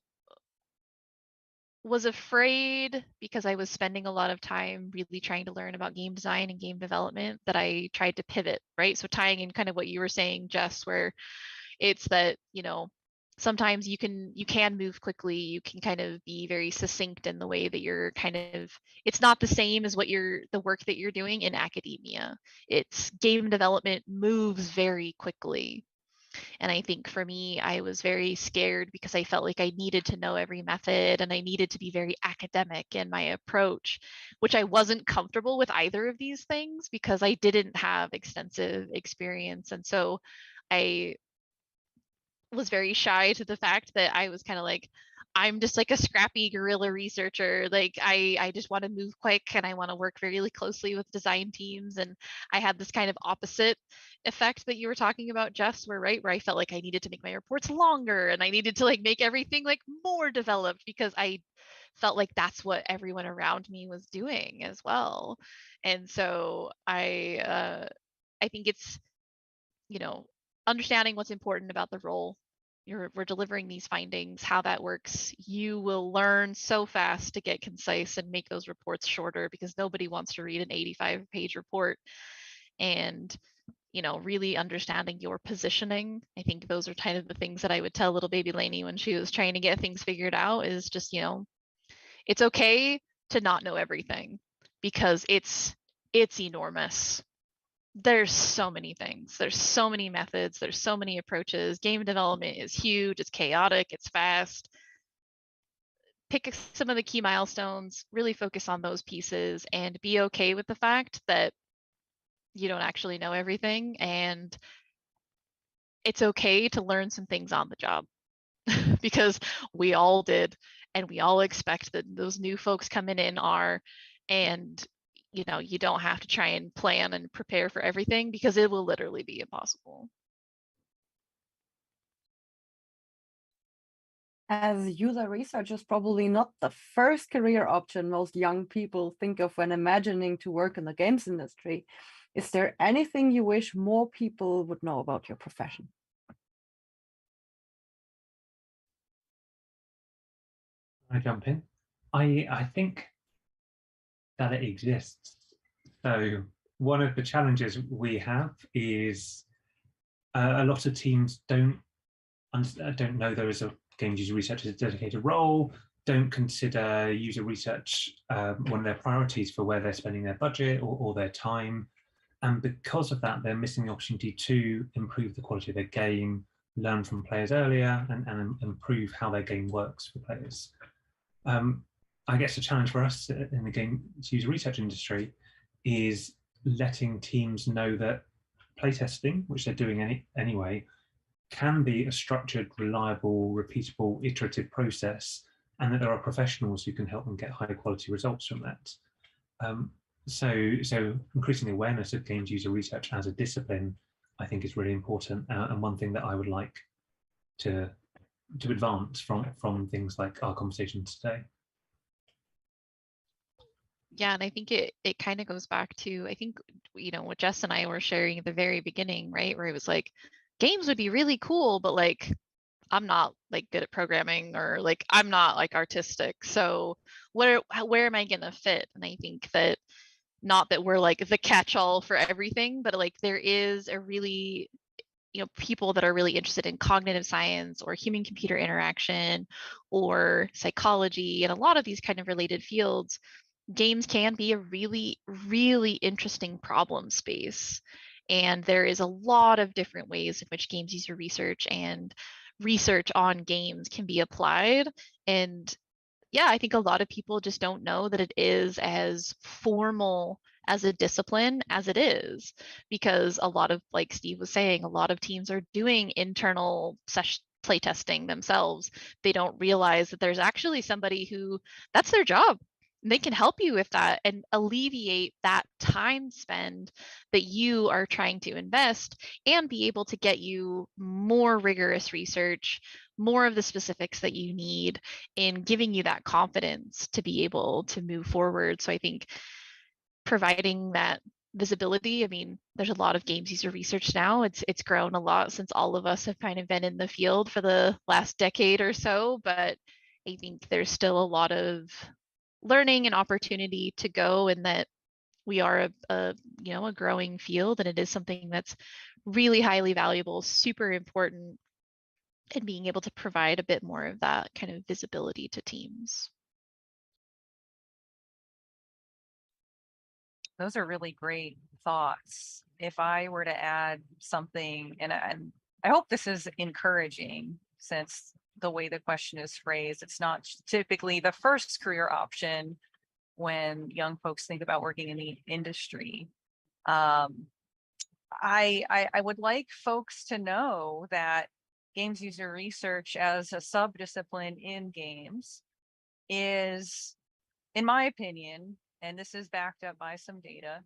was afraid because I was spending a lot of time really trying to learn about game design and game development that I tried to pivot, right? So tying in kind of what you were saying, Jess, where it's that, you know, sometimes you can move quickly, you can kind of be very succinct in the way that you're kind of, it's not the same as the work that you're doing in academia. It's game development moves very quickly. And I think for me, I was very scared because I felt like I needed to know every method and I needed to be very academic in my approach, which I wasn't comfortable with either of these things because I didn't have extensive experience. And so I was very shy to the fact that I was kind of like, I'm just like a scrappy guerrilla researcher. Like I just want to move quick and I want to work very closely with design teams. And I had this kind of opposite effect that you were talking about, Jess, where I felt like I needed to make my reports longer and I needed to like make everything like more developed because I felt like that's what everyone around me was doing as well. And so I think it's, you know, understanding what's important about the role we're delivering these findings, how that works. You will learn so fast to get concise and make those reports shorter because nobody wants to read an 85-page report. And, you know, really understanding your positioning. I think those are kind of the things that I would tell little baby Lanie when she was trying to get things figured out is just, you know, it's okay to not know everything because it's enormous. There's so many things. There's so many methods. There's so many approaches. Game development is huge. It's chaotic. It's fast. Pick some of the key milestones, really focus on those pieces and be okay with the fact that you don't actually know everything. And it's okay to learn some things on the job because we all did. And we all expect that those new folks coming in are, and you know, you don't have to try and plan and prepare for everything because it will literally be impossible. As user research is probably not the first career option most young people think of when imagining to work in the games industry, is there anything you wish more people would know about your profession? I jump in. I think that it exists. So one of the challenges we have is a lot of teams don't know there is a games user research as a dedicated role, don't consider user research one of their priorities for where they're spending their budget or their time. And because of that, they're missing the opportunity to improve the quality of their game, learn from players earlier, and improve how their game works for players. I guess the challenge for us in the games user research industry is letting teams know that playtesting, which they're doing anyway, can be a structured, reliable, repeatable, iterative process, and that there are professionals who can help them get high quality results from that. So increasing the awareness of games user research as a discipline, I think, is really important, and one thing that I would like to advance from things like our conversations today. Yeah, and I think it kind of goes back to, I think, you know, what Jess and I were sharing at the very beginning, right? Where it was like, games would be really cool, but like, I'm not like good at programming, or like I'm not like artistic. So where am I gonna fit? And I think that, not that we're like the catch-all for everything, but like there is a really, people that are really interested in cognitive science or human computer interaction or psychology and a lot of these kind of related fields. Games can be a really, really interesting problem space. And there is a lot of different ways in which games user research and research on games can be applied. And yeah, I think a lot of people just don't know that it is as formal as a discipline as it is, because a lot of, like Steve was saying, a lot of teams are doing internal playtesting themselves. They don't realize that there's actually somebody who, that's their job. They can help you with that and alleviate that time spend that you are trying to invest, and be able to get you more rigorous research, more of the specifics that you need, in giving you that confidence to be able to move forward. So I think providing that visibility, I mean, there's a lot of games user research now. It's grown a lot since all of us have kind of been in the field for the last decade or so, but I think there's still a lot of learning and opportunity to go, and that we are a growing field, and it is something that's really highly valuable, super important, and being able to provide a bit more of that kind of visibility to teams. Those are really great thoughts. If I were to add something, and I hope this is encouraging, since the way the question is phrased, it's not typically the first career option when young folks think about working in the industry. I would like folks to know that games user research as a subdiscipline in games is, in my opinion, and this is backed up by some data,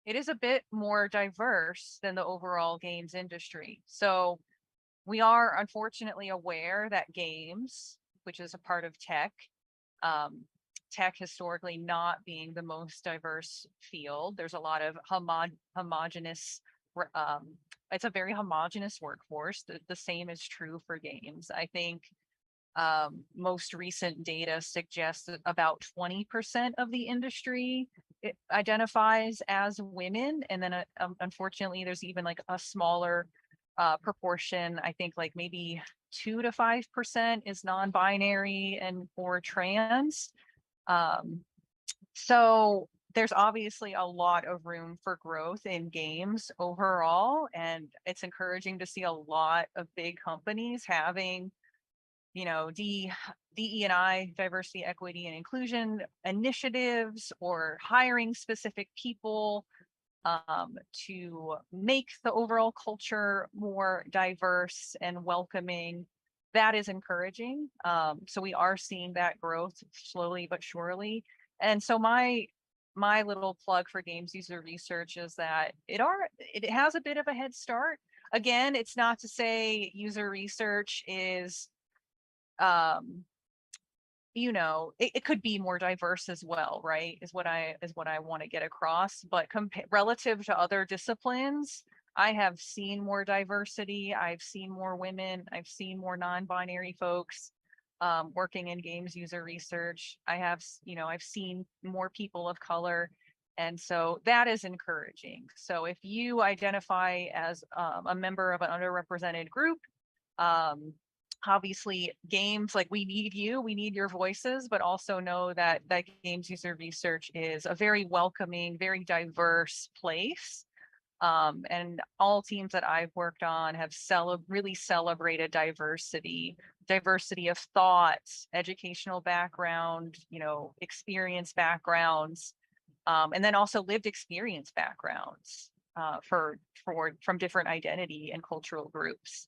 it is a bit more diverse than the overall games industry. So we are unfortunately aware that games, which is a part of tech, tech historically not being the most diverse field, there's a lot of homogenous, it's a very homogenous workforce. The same is true for games. I think most recent data suggests that about 20% of the industry identifies as women, and then unfortunately there's even like a smaller proportion, I think like maybe 2 to 5% is non-binary and or trans. So there's obviously a lot of room for growth in games overall, and it's encouraging to see a lot of big companies having, DE&I, diversity, equity, and inclusion initiatives, or hiring specific people to make the overall culture more diverse and welcoming. That is encouraging. So we are seeing that growth slowly but surely. And so my little plug for games user research is that it has a bit of a head start. Again, it's not to say user research is it could be more diverse as well, right? Is what I want to get across. But relative to other disciplines, I have seen more diversity. I've seen more women. I've seen more non-binary folks working in games user research. I've seen more people of color. And so that is encouraging. So if you identify as a member of an underrepresented group, obviously games, like, we need your voices, but also know that games user research is a very welcoming, very diverse place. And all teams that I've worked on have really celebrated diversity of thought, educational background, experience backgrounds, and then also lived experience backgrounds from different identity and cultural groups.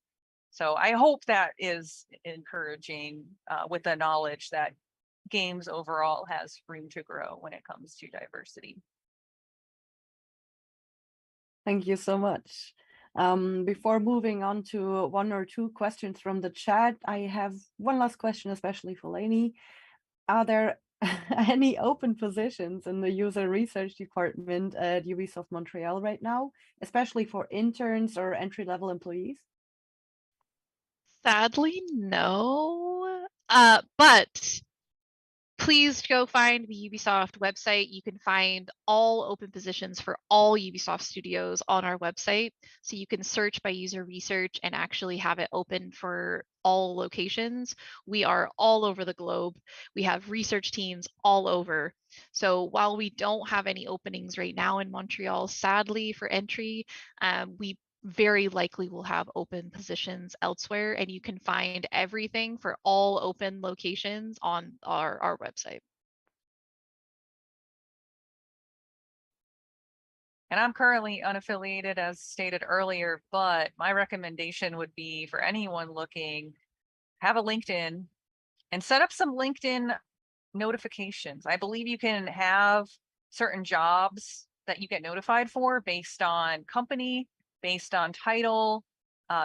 So I hope that is encouraging, with the knowledge that games overall has room to grow when it comes to diversity. Thank you so much. Before moving on to one or two questions from the chat, I have one last question, especially for Lanie. Are there any open positions in the user research department at Ubisoft Montreal right now, especially for interns or entry-level employees? Sadly, no. But please go find the Ubisoft website. You can find all open positions for all Ubisoft studios on our website. So you can search by user research and actually have it open for all locations. We are all over the globe. We have research teams all over. So while we don't have any openings right now in Montreal, sadly for entry, we very likely will have open positions elsewhere, and you can find everything for all open locations on our website. And I'm currently unaffiliated as stated earlier, but my recommendation would be for anyone looking, have a LinkedIn and set up some LinkedIn notifications. I believe you can have certain jobs that you get notified for based on company, based on title.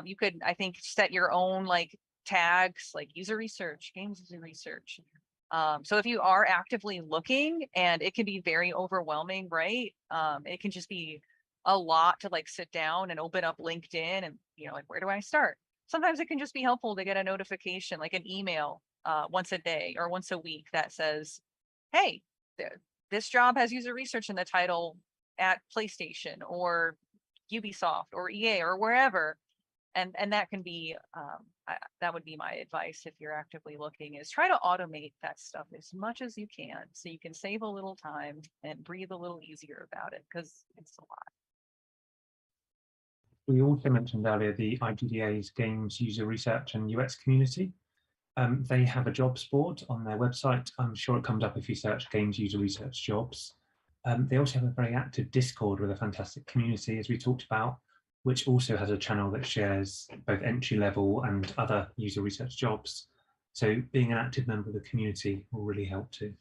You could, I think, set your own like tags, like user research, games user research. So if you are actively looking, and it can be very overwhelming, right? It can just be a lot to like sit down and open up LinkedIn and, you know, like, where do I start? Sometimes it can just be helpful to get a notification, like an email once a day or once a week that says, hey, this job has user research in the title at PlayStation or Ubisoft or EA or wherever. And that can be, that would be my advice if you're actively looking, is try to automate that stuff as much as you can so you can save a little time and breathe a little easier about it, because it's a lot. We also mentioned earlier the IGDA's Games User Research and UX Community. They have a jobs board on their website. I'm sure it comes up if you search Games User Research jobs. They also have a very active Discord with a fantastic community, as we talked about, which also has a channel that shares both entry level and other user research jobs. So being an active member of the community will really help too.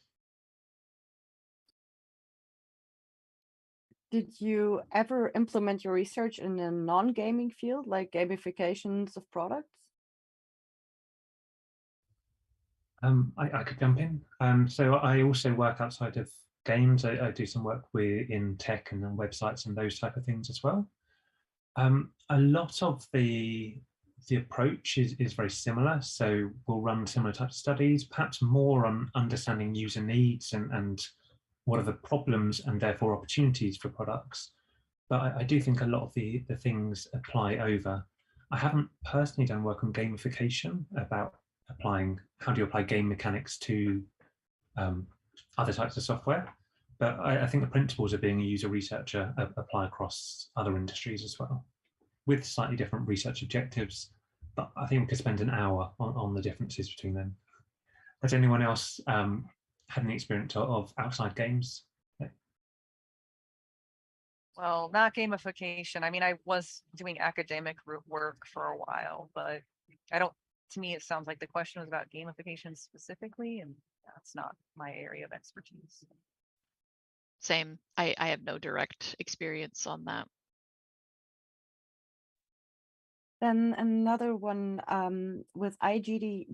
Did you ever implement your research in a non-gaming field, like gamifications of products? I could jump in. So I also work outside of games. I do some work in tech and on websites and those type of things as well. A lot of the approach is very similar. So we'll run similar types of studies, perhaps more on understanding user needs and what are the problems and therefore opportunities for products. But I do think a lot of the things apply over. I haven't personally done work on gamification, about applying, how do you apply game mechanics to other types of software. But I think the principles of being a user researcher apply across other industries as well, with slightly different research objectives. But I think we could spend an hour on the differences between them. Has anyone else had any experience of outside games? Well, not gamification. I mean, I was doing academic work for a while, but I don't, to me, it sounds like the question was about gamification specifically, and that's not my area of expertise. Same. I have no direct experience on that. Then another one with IDGA,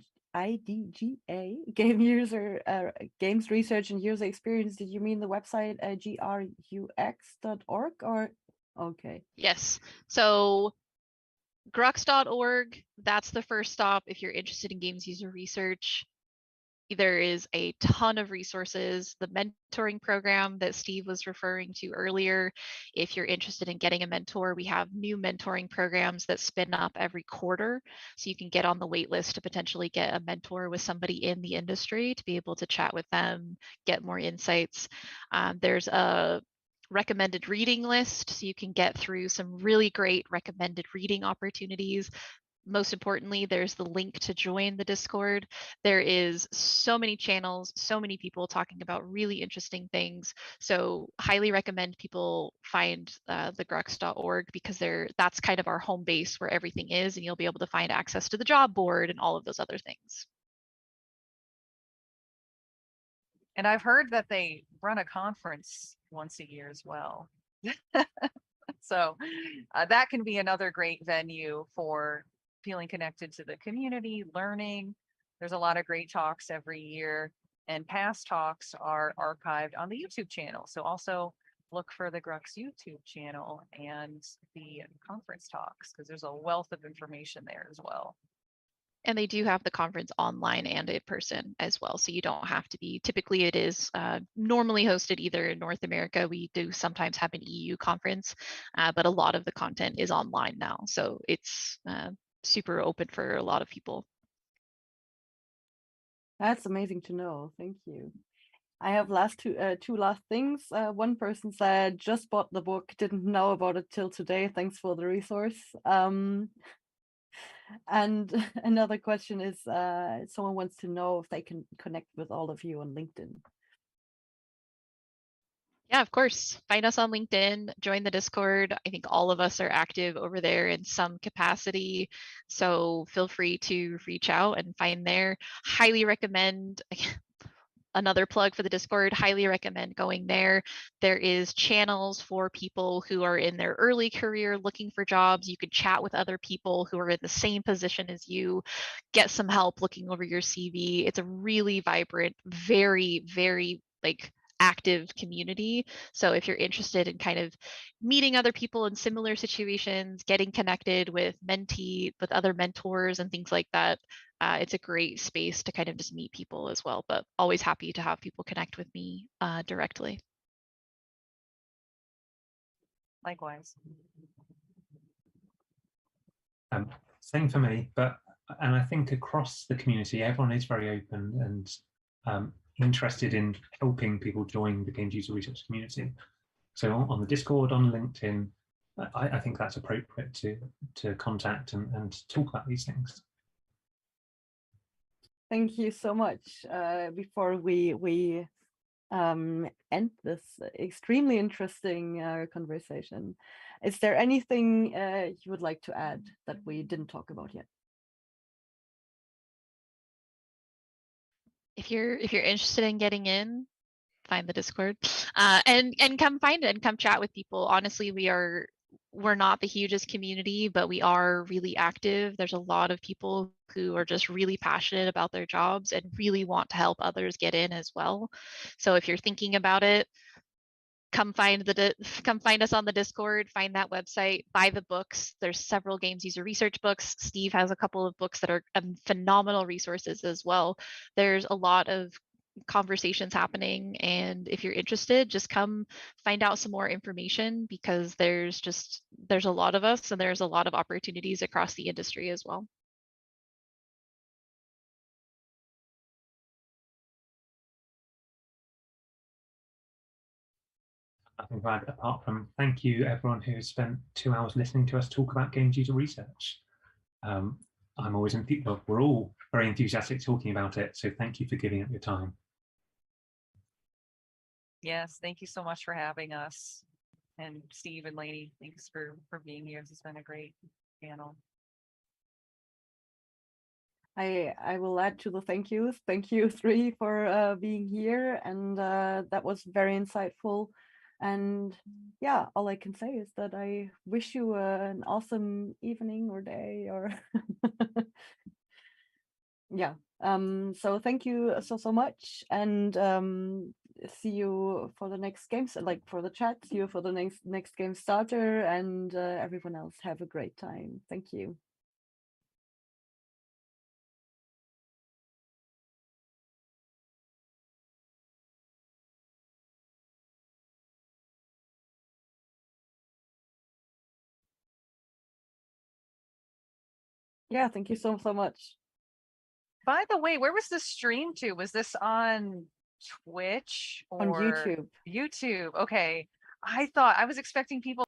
Games Research and User Experience. Did you mean the website grux.org or? Okay. Yes. So grux.org, that's the first stop if you're interested in games user research. There is a ton of resources. The mentoring program that Steve was referring to earlier, if you're interested in getting a mentor, we have new mentoring programs that spin up every quarter. So you can get on the wait list to potentially get a mentor with somebody in the industry to be able to chat with them, get more insights. There's a recommended reading list, so you can get through some really great recommended reading opportunities. Most importantly, there's the link to join the Discord. There is so many channels, so many people talking about really interesting things. So highly recommend people find the grux.org, because that's kind of our home base where everything is, and you'll be able to find access to the job board and all of those other things. And I've heard that they run a conference once a year as well. So that can be another great venue for feeling connected to the community, learning. There's a lot of great talks every year, and past talks are archived on the YouTube channel. So also look for the Grux YouTube channel and the conference talks, because there's a wealth of information there as well. And they do have the conference online and in person as well. So you don't have to be, typically it is normally hosted either in North America. We do sometimes have an EU conference, but a lot of the content is online now. So it's super open for a lot of people. That's amazing to know. Thank you. I have two last things. One person said, just bought the book, didn't know about it till today. Thanks for the resource. And another question is, someone wants to know if they can connect with all of you on LinkedIn. Yeah, of course. Find us on LinkedIn, join the Discord. I think all of us are active over there in some capacity. So feel free to reach out and find there. Highly recommend, another plug for the Discord, highly recommend going there. There is channels for people who are in their early career looking for jobs. You could chat with other people who are in the same position as you, get some help looking over your CV. It's a really vibrant, very, very like active community. So if you're interested in kind of meeting other people in similar situations, getting connected with with other mentors and things like that, it's a great space to kind of just meet people as well, but always happy to have people connect with me directly. Likewise. Same for me, and I think across the community, everyone is very open and interested in helping people join the games user research community. So on the Discord, on LinkedIn, I think that's appropriate to contact and talk about these things. Thank you so much. Before we end this extremely interesting conversation, is there anything you would like to add that we didn't talk about yet? If you're interested in getting in, find the Discord and come find it and come chat with people. Honestly, we're not the hugest community, but we are really active. There's a lot of people who are just really passionate about their jobs and really want to help others get in as well. So if you're thinking about it, come find us on the Discord, find that website, buy the books. There's several games user research books. Steve has a couple of books that are phenomenal resources as well. There's a lot of conversations happening, and if you're interested, just come find out some more information, because there's a lot of us and there's a lot of opportunities across the industry as well. Nothing to add apart from thank you everyone who has spent 2 hours listening to us talk about games user research. I'm always we're all very enthusiastic talking about it, so thank you for giving up your time. Yes, thank you so much for having us. And Steve and Lanie, thanks for being here. This has been a great panel. I will add to the thank yous. Thank you three for being here, and that was very insightful. And yeah, all I can say is that I wish you an awesome evening or day or yeah. So thank you so much, and see you for the next games, like for the chat, see you for the next game starter, and everyone else have a great time. Thank you. Yeah, thank you so much. By the way, where was this stream to? Was this on Twitch or on YouTube? YouTube. Okay. I thought I was expecting people